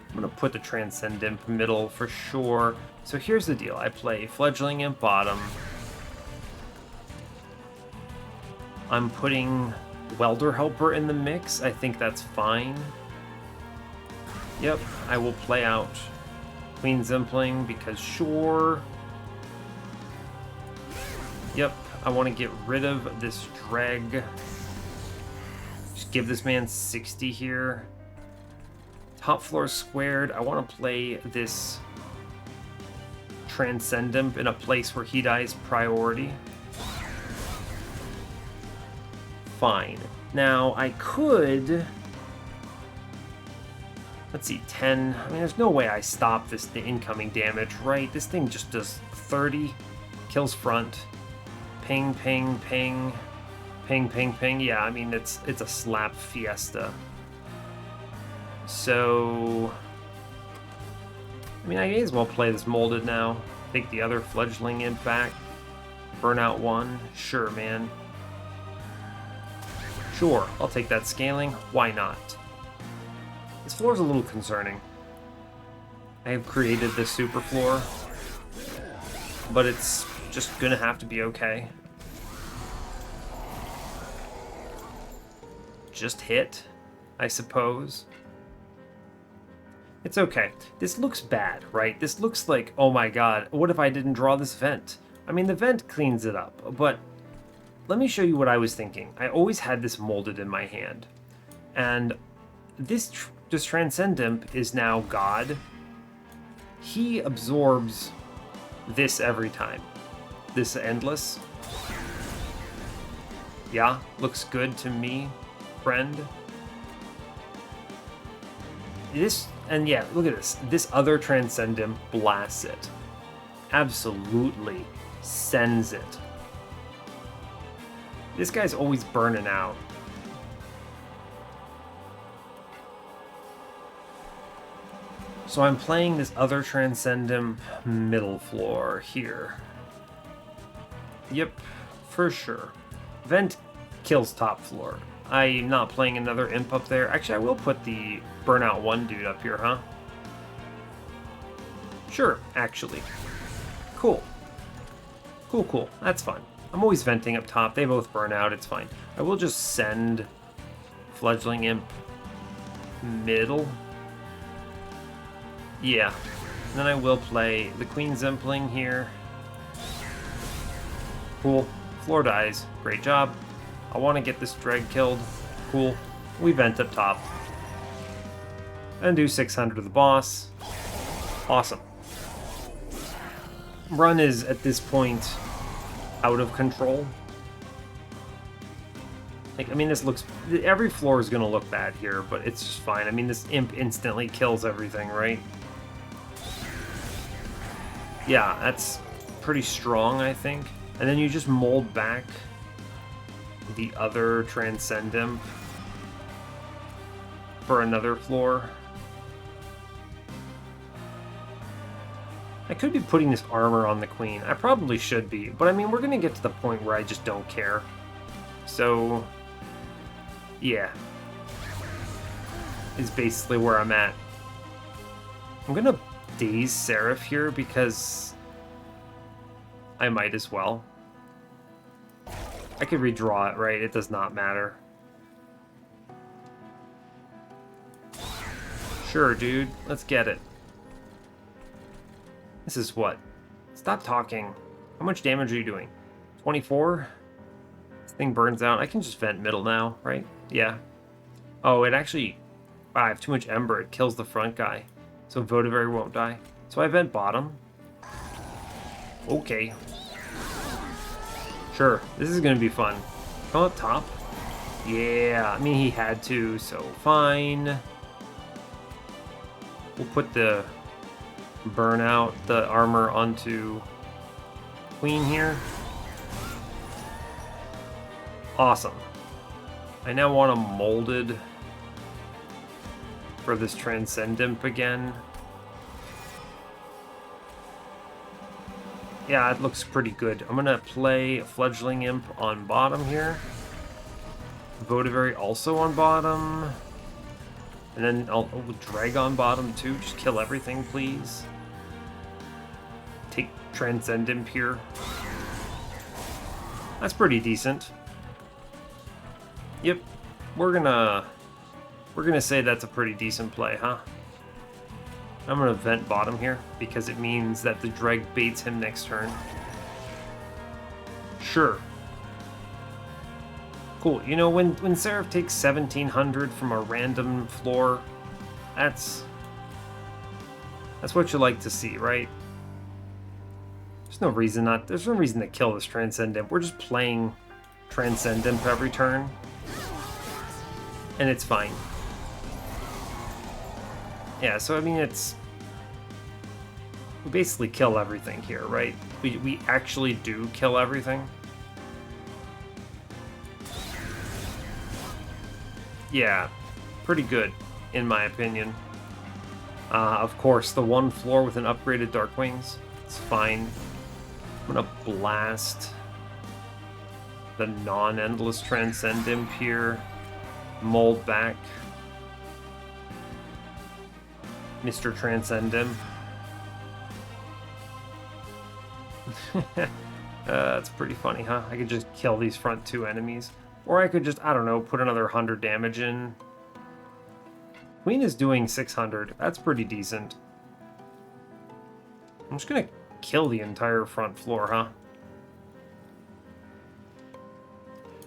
I'm going to put the Transcendent middle for sure. So here's the deal. I play Fledgling Imp bottom. I'm putting Welder Helper in the mix. I think that's fine. Yep, I will play out Queen Zimpling because sure. Yep, I want to get rid of this Dreg. Just give this man 60 here. Top floor squared. I want to play this Transcendent in a place where he dies priority. Fine. Now, I could... Let's see, 10. I mean, there's no way I stop the incoming damage, right? This thing just does 30. Kills front. Ping, ping, ping. Ping, ping, ping. Yeah, I mean, it's a slap fiesta. So... I mean, I may as well play this molded now. Take the other Fledgling Imp back. Burn out one. Sure, man. Sure, I'll take that scaling. Why not? This floor is a little concerning. I have created this super floor, but it's just gonna have to be okay. Just hit, I suppose. It's okay. This looks bad, right? This looks like, oh my god, what if I didn't draw this vent? I mean, the vent cleans it up, but let me show you what I was thinking. I always had this molded in my hand, and this Transcendent is now God. He absorbs this every time. This endless. Yeah, looks good to me, friend. This, and yeah, look at this. This other Transcendent blasts it. Absolutely sends it. This guy's always burning out. So I'm playing this other Transcendent middle floor here. Yep, for sure. Vent kills top floor. I'm not playing another imp up there. Actually, I will put the Burnout 1 dude up here, huh? Sure, actually. Cool. Cool, cool. That's fine. I'm always venting up top. They both burn out. It's fine. I will just send Fledgling Imp middle. Yeah. And then I will play the Queen Zimpling here. Cool. Floor dies. Great job. I want to get this Dreg killed. Cool. We vent up top. And do 600 to the boss. Awesome. Run is, at this point, out of control. Like, I mean, this looks... Every floor is going to look bad here, but it's just fine. I mean, this imp instantly kills everything, right? Yeah, that's pretty strong, I think. And then you just mold back the other Transcendent for another floor. I could be putting this armor on the Queen. I probably should be, but I mean, we're going to get to the point where I just don't care. So, yeah. Is basically where I'm at. I'm going to daze Seraph here because I might as well. I could redraw it, right? It does not matter. Sure, dude. Let's get it. This is what? Stop talking. How much damage are you doing? 24? This thing burns out. I can just vent middle now, right? Yeah. Oh, it actually... Wow, I have too much Ember. It kills the front guy. So Votive Key won't die. So I vent bottom. Okay. Sure, this is going to be fun. Come up top. Yeah, I mean, he had to, so fine. We'll put the burnout, the armor onto Queen here. Awesome. I now want a molded for this Transcendent again. Yeah, it looks pretty good. I'm gonna play Fledgling Imp on bottom here. Votive also on bottom. And then I'll drag on bottom too. Just kill everything, please. Take Transcendent here. That's pretty decent. Yep. We're gonna say that's a pretty decent play, huh? I'm gonna vent bottom here because it means that the drag baits him next turn. Sure. Cool. You know, when Seraph takes 1700 from a random floor, that's what you like to see, right? There's no reason to kill this Transcendent. We're just playing Transcendent every turn, and it's fine. Yeah, so I mean, we basically kill everything here, right? We actually do kill everything. Yeah, pretty good, in my opinion. Of course, the one floor with an upgraded Darkwings, it's fine. I'm gonna blast the non-endless Transcendent here. Mold back Mr. Transcendent. That's pretty funny, huh? I could just kill these front two enemies. Or I could just, I don't know, put another 100 damage in. Queen is doing 600. That's pretty decent. I'm just gonna kill the entire front floor, huh?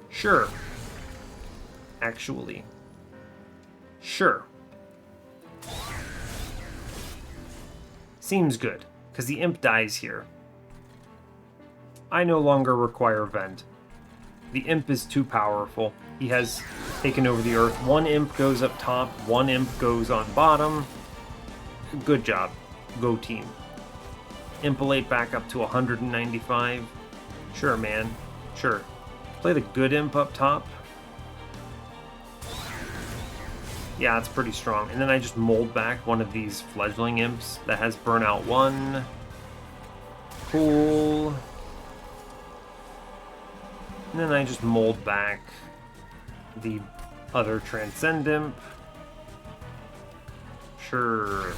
Sure. Actually. Sure. Seems good, because the imp dies here. I no longer require vent. The imp is too powerful. He has taken over the earth. One imp goes up top, one imp goes on bottom. Good job. Go team. Impalate back up to 195. Sure, man. Sure. Play the good imp up top. Yeah, it's pretty strong. And then I just mold back one of these fledgling imps that has burnout 1. Cool. And then I just mold back the other Transcendent. Sure.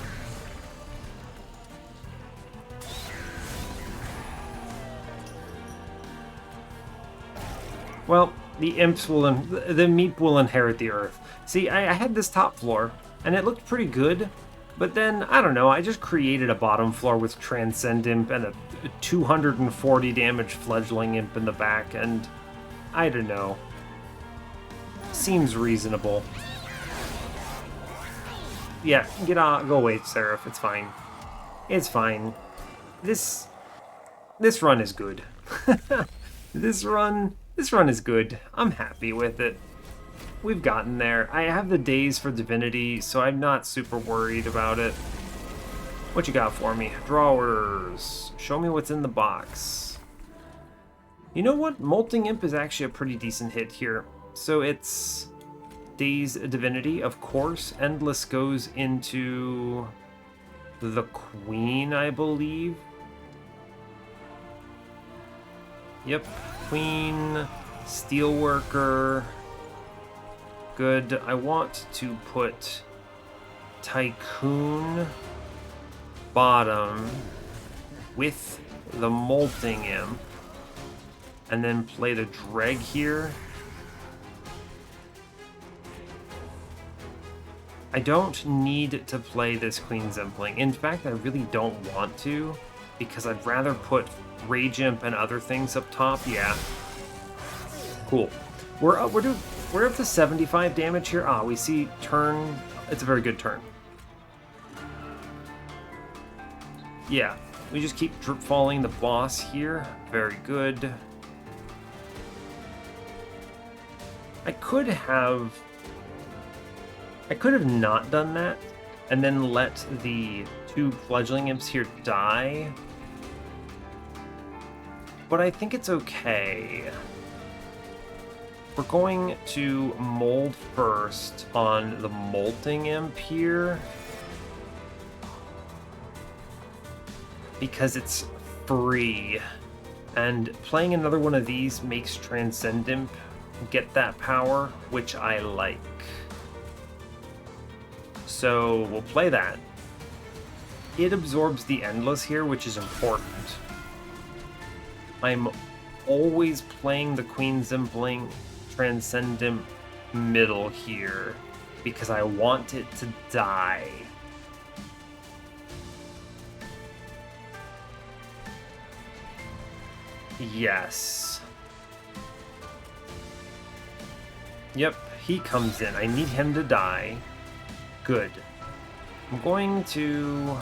Well, the imps will, the meep will inherit the earth. See, I had this top floor, and it looked pretty good, but then, I don't know, I just created a bottom floor with Transcendent and a 240 damage fledgling imp in the back, and I don't know. Seems reasonable. Yeah, get out, go away, Seraph. It's fine. It's fine. This run is good. This run is good. I'm happy with it. We've gotten there. I have the days for Divinity, so I'm not super worried about it. What you got for me? Drawers. Show me what's in the box. You know what? Molting Imp is actually a pretty decent hit here. So it's Days Divinity, of course. Endless goes into the Queen, I believe. Yep, Queen, Steelworker. Good. I want to put Tycoon bottom with the Molting Imp. And then play the Dreg here. I don't need to play this Queen Zempling. In fact, I really don't want to, because I'd rather put Rage Imp and other things up top. Yeah. Cool. We're up to 75 damage here. Ah, we see turn. It's a very good turn. Yeah. We just keep drip falling the boss here. Very good. I could have not done that and then let the two fledgling imps here die. But I think it's okay. We're going to mold first on the molting imp here, because it's free, and playing another one of these makes Transcendent get that power, which I like. So we'll play that. It absorbs the Endless here, which is important. I'm always playing the Queen Zimpling Transcendent middle here because I want it to die. Yes. Yep, he comes in. I need him to die. Good. I'm going to...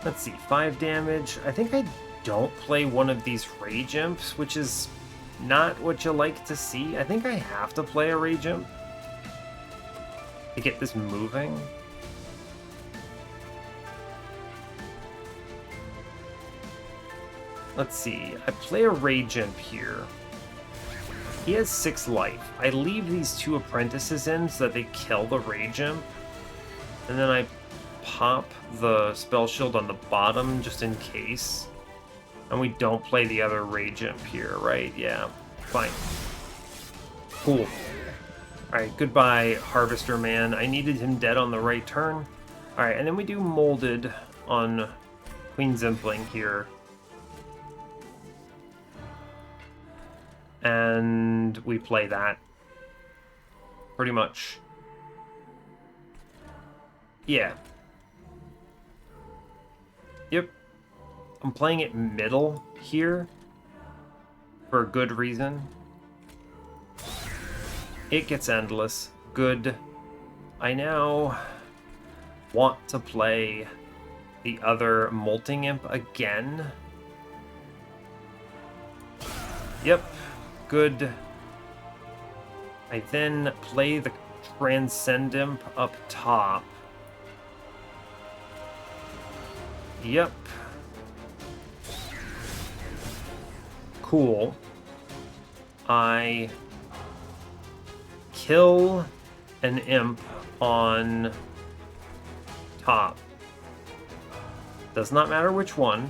Let's see, 5 damage. I think I don't play one of these Rage Imps, which is not what you like to see. I think I have to play a Rage Imp to get this moving. Let's see, I play a Rage Imp here. He has 6 life. I leave these 2 apprentices in so that they kill the Rage Imp. And then I pop the spell shield on the bottom just in case. And we don't play the other Rage Imp here, right? Yeah, fine. Cool. Alright, goodbye, Harvester Man. I needed him dead on the right turn. Alright, and then we do Molded on Queen Zimpling here. And we play that. Pretty much. Yeah. Yep. I'm playing it middle here for a good reason. It gets Endless. Good. I now want to play the other Molting Imp again. Yep. Good. I then play the Transcendent up top. Yep. Cool. I kill an imp on top. Does not matter which one.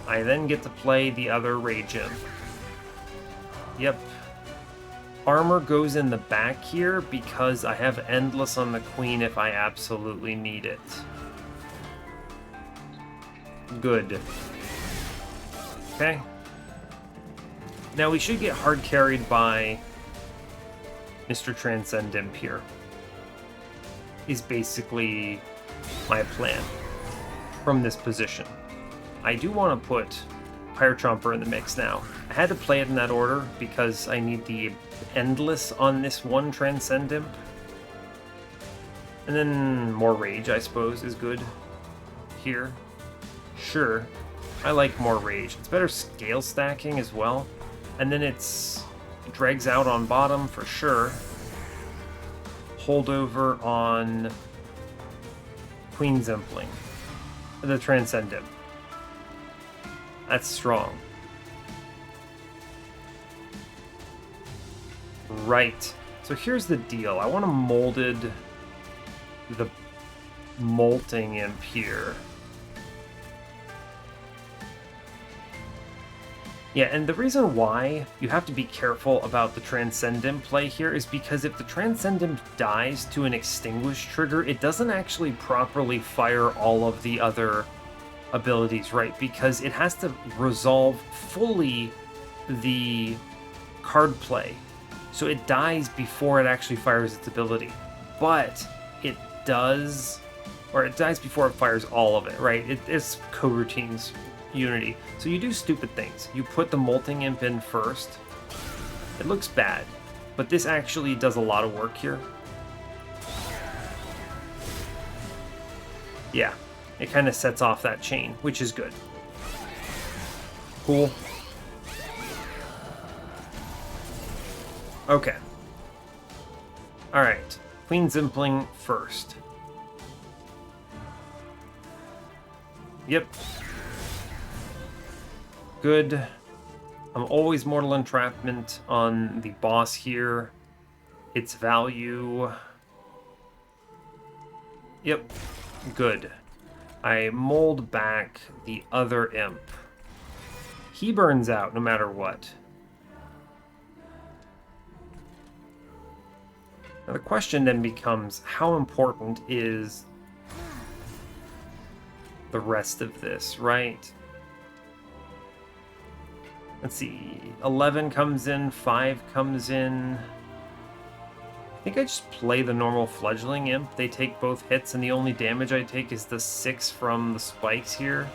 I then get to play the other Rage Imp. Yep. Armor goes in the back here because I have Endless on the Queen if I absolutely need it. Good. Okay. Now we should get hard carried by Mr. Transcendent here. Is basically my plan from this position. I do want to put Pyre Chomper in the mix now. I had to play it in that order because I need the Endless on this one Transcendent. And then more Rage, I suppose, is good here. Sure. I like more Rage. It's better scale stacking as well. And then it drags out on bottom for sure. Holdover on Queen Zimpling. The Transcendent. That's strong. Right. So here's the deal. I want to molded the Molting Imp here. Yeah, and the reason why you have to be careful about the Transcendent play here is because if the Transcendent dies to an Extinguish trigger, it doesn't actually properly fire all of the other abilities, right? Because it has to resolve fully the card play. So it dies before it actually fires its ability. But it does, or it dies before it fires all of it, right? It's coroutines Unity. So you do stupid things. You put the Molting Imp in first. It looks bad, but this actually does a lot of work here. Yeah, it kind of sets off that chain, which is good. Cool. Okay. Alright. Queen Zimpling first. Yep. Good. I'm always Mortal Entrapment on the boss here. Its value... Yep. Good. I mold back the other imp He burns out no matter what. Now the question then becomes, how important is the rest of this, right? Let's see. 11 comes in, 5 comes in. I think I just play the normal Fledgling Imp. They take both hits, and the only damage I take is the 6 from the spikes here.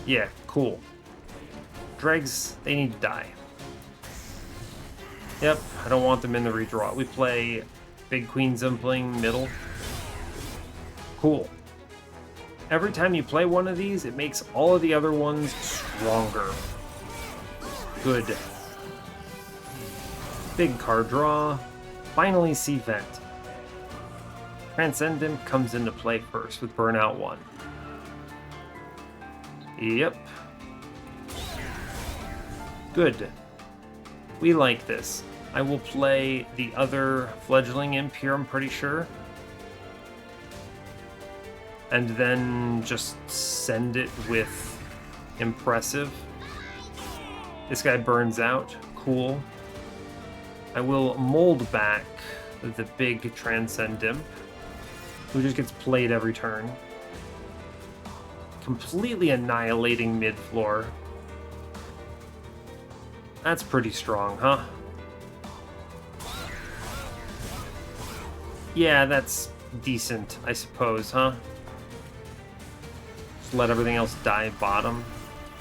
Yeah, cool. Dregs, they need to die. Yep, I don't want them in the redraw. We play Big Queen Zimpling middle. Cool. Every time you play one of these, it makes all of the other ones stronger. Good. Big card draw. Finally see Vent. Transcendent comes into play first with Burnout 1. Yep. Good. We like this. I will play the other Fledgling Imp here, I'm pretty sure. And then just send it with Impressive. This guy burns out. Cool. I will mold back the big Transcend Imp, who just gets played every turn. Completely annihilating mid-floor. That's pretty strong, huh? Yeah, that's decent, I suppose, huh? Just let everything else die bottom.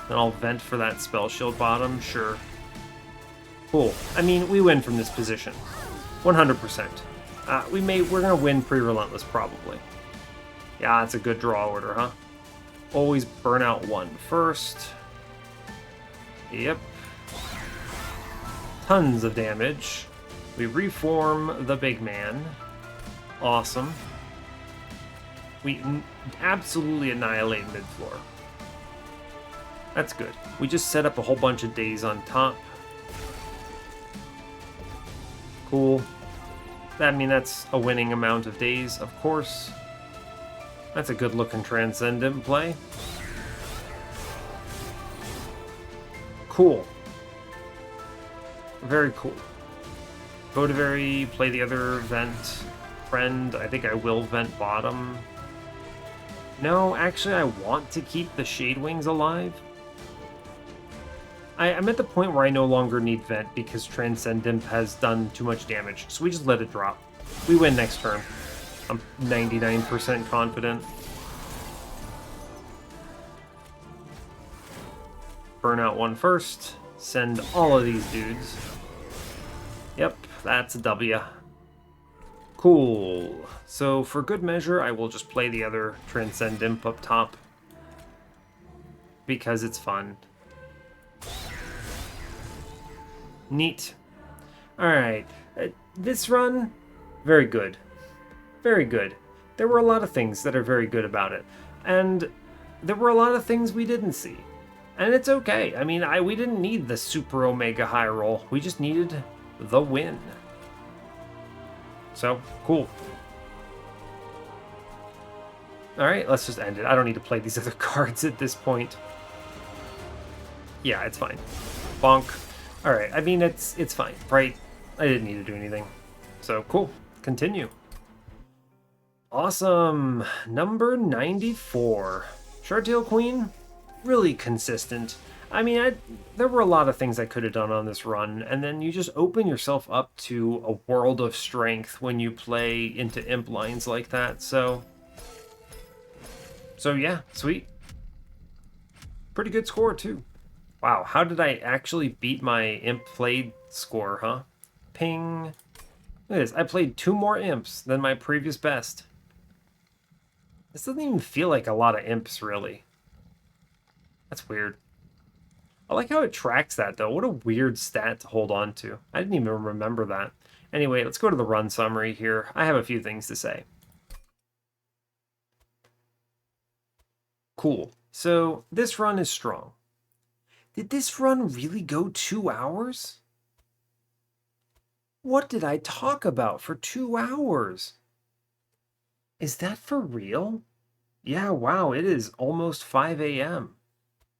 Then I'll vent for that Spell Shield bottom, sure. Cool. I mean, we win from this position. 100%. We're gonna win pre-Relentless, probably. Yeah, that's a good draw order, huh? Always burn out 1 first. Yep. Tons of damage. We reform the big man. Awesome. We absolutely annihilate mid-floor. That's good. We just set up a whole bunch of days on top. Cool. I mean, that's a winning amount of days, of course. That's a good-looking Transcendent play. Cool. Very cool. Votive, play the other vent friend. I think I will vent bottom. No, actually, I want to keep the Shade Wings alive. I'm at the point where I no longer need vent because Transcendent has done too much damage, so we just let it drop. We win next turn. I'm 99% confident. Burn out 1 first. Send all of these dudes. Yep, that's a W. Cool. So for good measure, I will just play the other Transcend Imp up top. Because it's fun. Neat. Alright. This run, very good. Very good. There were a lot of things that are very good about it. And there were a lot of things we didn't see. And it's okay. I mean, we didn't need the super omega high roll. We just needed the win. So, cool. Alright, let's just end it. I don't need to play these other cards at this point. Yeah, it's fine. Bonk. Alright, I mean, it's fine, right? I didn't need to do anything. So, cool. Continue. Awesome. Number 94. Shardtail Queen. Really consistent. I mean, there were a lot of things I could have done on this run, and then you just open yourself up to a world of strength when you play into imp lines like that, so yeah, sweet. Pretty good score, too. Wow, how did I actually beat my imp played score, huh? Ping. Look at this, I played 2 more imps than my previous best. This doesn't even feel like a lot of imps, really. That's weird. I like how it tracks that, though. What a weird stat to hold on to. I didn't even remember that. Anyway, let's go to the run summary here. I have a few things to say. Cool. So, this run is strong. Did this run really go 2 hours? What did I talk about for 2 hours? Is that for real? Yeah, wow, it is almost 5 a.m.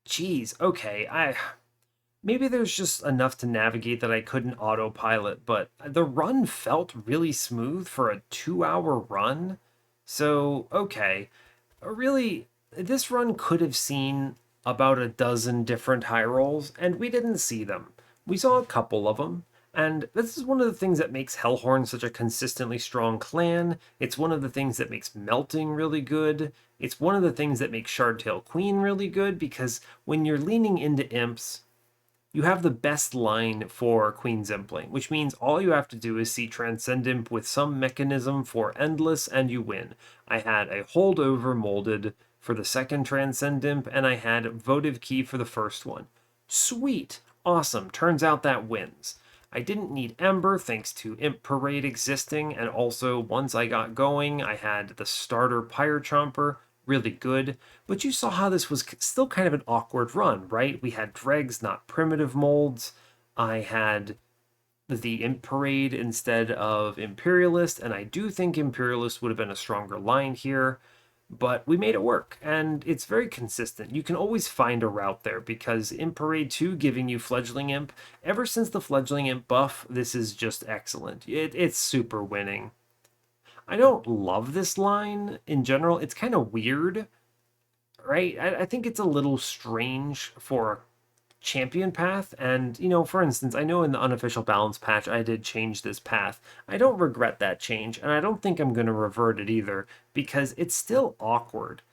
geez, okay, maybe there's just enough to navigate that I couldn't autopilot, but the run felt really smooth for a 2 hour run. So, okay. Really, this run could have seen about a dozen different high rolls, and we didn't see them. We saw a couple of them, and this is one of the things that makes Hellhorn such a consistently strong clan. It's one of the things that makes Melting really good. It's one of the things that makes Shardtail Queen really good, because when you're leaning into imps, you have the best line for Queen's Impling, which means all you have to do is see Transcendent with some mechanism for Endless and you win. I had a Holdover molded for the second Transcendent, and I had Votive Key for the first one. Sweet! Awesome. Turns out that wins. I didn't need Ember thanks to Imp Parade existing, and also once I got going, I had the starter Pyre Chomper, really good. But you saw how this was still kind of an awkward run, right? We had dregs, not primitive molds. I had the Imp Parade instead of Imperialist, and I do think Imperialist would have been a stronger line here. But we made it work, and it's very consistent. You can always find a route there because Imp Parade 2 giving you Fledgling Imp, ever since the Fledgling Imp buff, this is just excellent. It's super winning. I don't love this line in general. It's kind of weird, right? I think it's a little strange for a champion path. And, for instance, I know in the unofficial balance patch, I did change this path. I don't regret that change, and I don't think I'm going to revert it either because it's still awkward.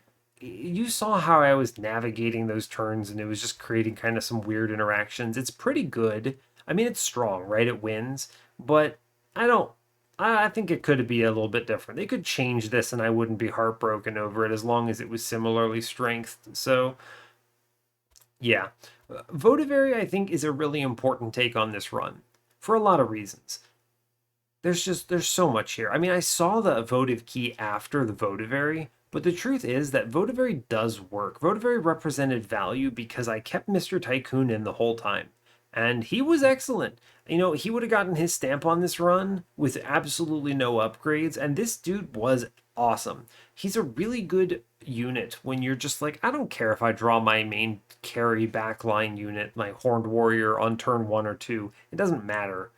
You saw how I was navigating those turns, and it was just creating kind of some weird interactions. It's pretty good. I mean, it's strong, right? It wins, but I don't. I think it could be a little bit different. They could change this, and I wouldn't be heartbroken over it as long as it was similarly strengthed. So, yeah. Votivary, I think, is a really important take on this run for a lot of reasons. There's so much here. I mean, I saw the votive key after the Votivary, but the truth is that Votivary does work. Votivary represented value because I kept Mr. Tycoon in the whole time. And he was excellent. He would have gotten his stamp on this run with absolutely no upgrades, and this dude was awesome. He's a really good unit when you're just like, I don't care if I draw my main carry backline unit, my Horned Warrior on turn 1 or 2. It doesn't matter.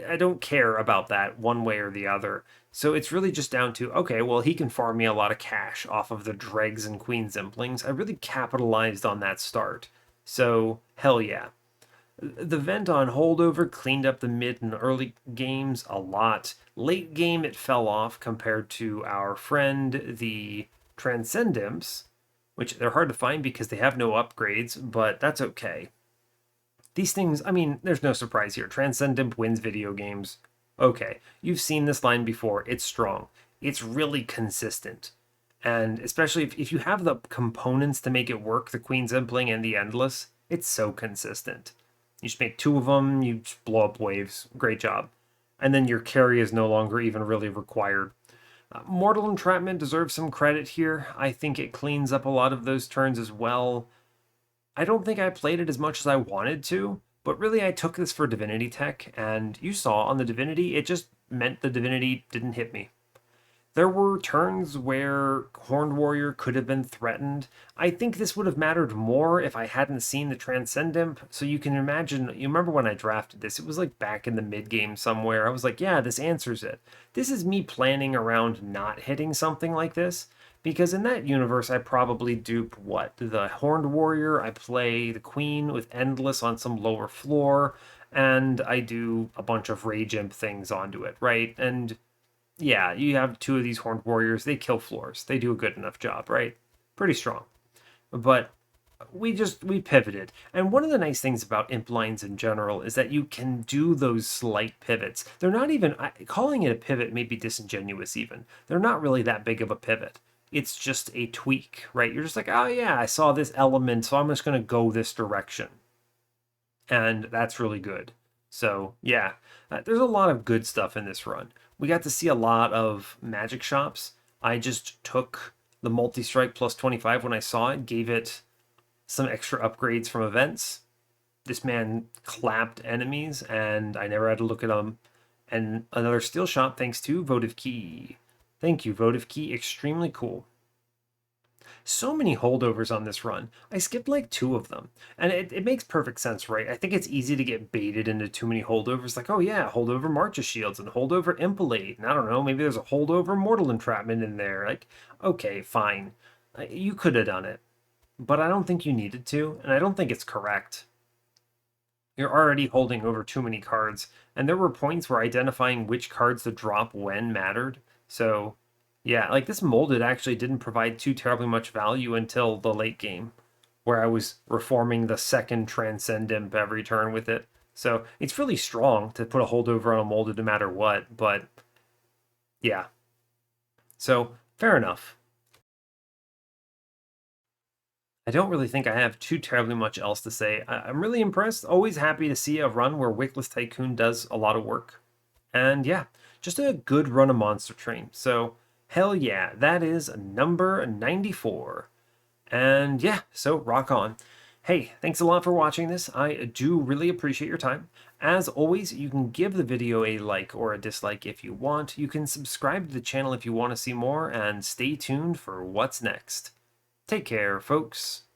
I don't care about that one way or the other. So it's really just down to, okay, well, he can farm me a lot of cash off of the Dregs and Queen Zimplings. I really capitalized on that start. So, hell yeah. The vent on holdover cleaned up the mid and early games a lot. Late game, it fell off compared to our friend, the Transcendents, which they're hard to find because they have no upgrades, but that's okay. These things, I mean, there's no surprise here. Transcendent wins video games. Okay, you've seen this line before. It's strong. It's really consistent. And especially if you have the components to make it work, the Queen's Impling and the Endless, it's so consistent. You just make 2 of them, you just blow up waves. Great job. And then your carry is no longer even really required. Mortal Entrapment deserves some credit here. I think it cleans up a lot of those turns as well. I don't think I played it as much as I wanted to, but really I took this for Divinity tech, and you saw on the Divinity, it just meant the Divinity didn't hit me. There were turns where Horned Warrior could have been threatened. I think this would have mattered more if I hadn't seen the Transcendent. So you can imagine, you remember when I drafted this, it was like back in the mid game somewhere. I was like, yeah, this answers it. This is me planning around not hitting something like this. Because in that universe, I probably dupe what? The Horned Warrior, I play the Queen with Endless on some lower floor, and I do a bunch of Rage Imp things onto it, right? And yeah, you have 2 of these Horned Warriors, they kill floors. They do a good enough job, right? Pretty strong. But we pivoted. And one of the nice things about imp lines in general is that you can do those slight pivots. They're not even, calling it a pivot may be disingenuous even. They're not really that big of a pivot. It's just a tweak, right? You're just like, oh yeah, I saw this element, so I'm just going to go this direction. And that's really good. So yeah, there's a lot of good stuff in this run. We got to see a lot of magic shops. I just took the multi-strike plus 25 when I saw it, gave it some extra upgrades from events. This man clapped enemies, and I never had to look at them. And another steel shop thanks to Votive Key. Thank you, Votive Key. Extremely cool. So many holdovers on this run. I skipped like 2 of them. And it makes perfect sense, right? I think it's easy to get baited into too many holdovers. Like, oh yeah, holdover March of Shields and holdover Impalade. And I don't know, maybe there's a holdover Mortal Entrapment in there. Like, okay, fine. You could have done it. But I don't think you needed to, and I don't think it's correct. You're already holding over too many cards, and there were points where identifying which cards to drop when mattered. So, yeah, like this molded actually didn't provide too terribly much value until the late game, where I was reforming the second Transcend Imp every turn with it. So it's really strong to put a holdover on a molded no matter what, but yeah. So fair enough. I don't really think I have too terribly much else to say. I'm really impressed. Always happy to see a run where Wickless Tycoon does a lot of work. And yeah, just a good run of Monster Train. So hell yeah, that is number 94. And yeah, so rock on. Hey, thanks a lot for watching this. I do really appreciate your time. As always, you can give the video a like or a dislike if you want. You can subscribe to the channel if you want to see more, and stay tuned for what's next. Take care, folks.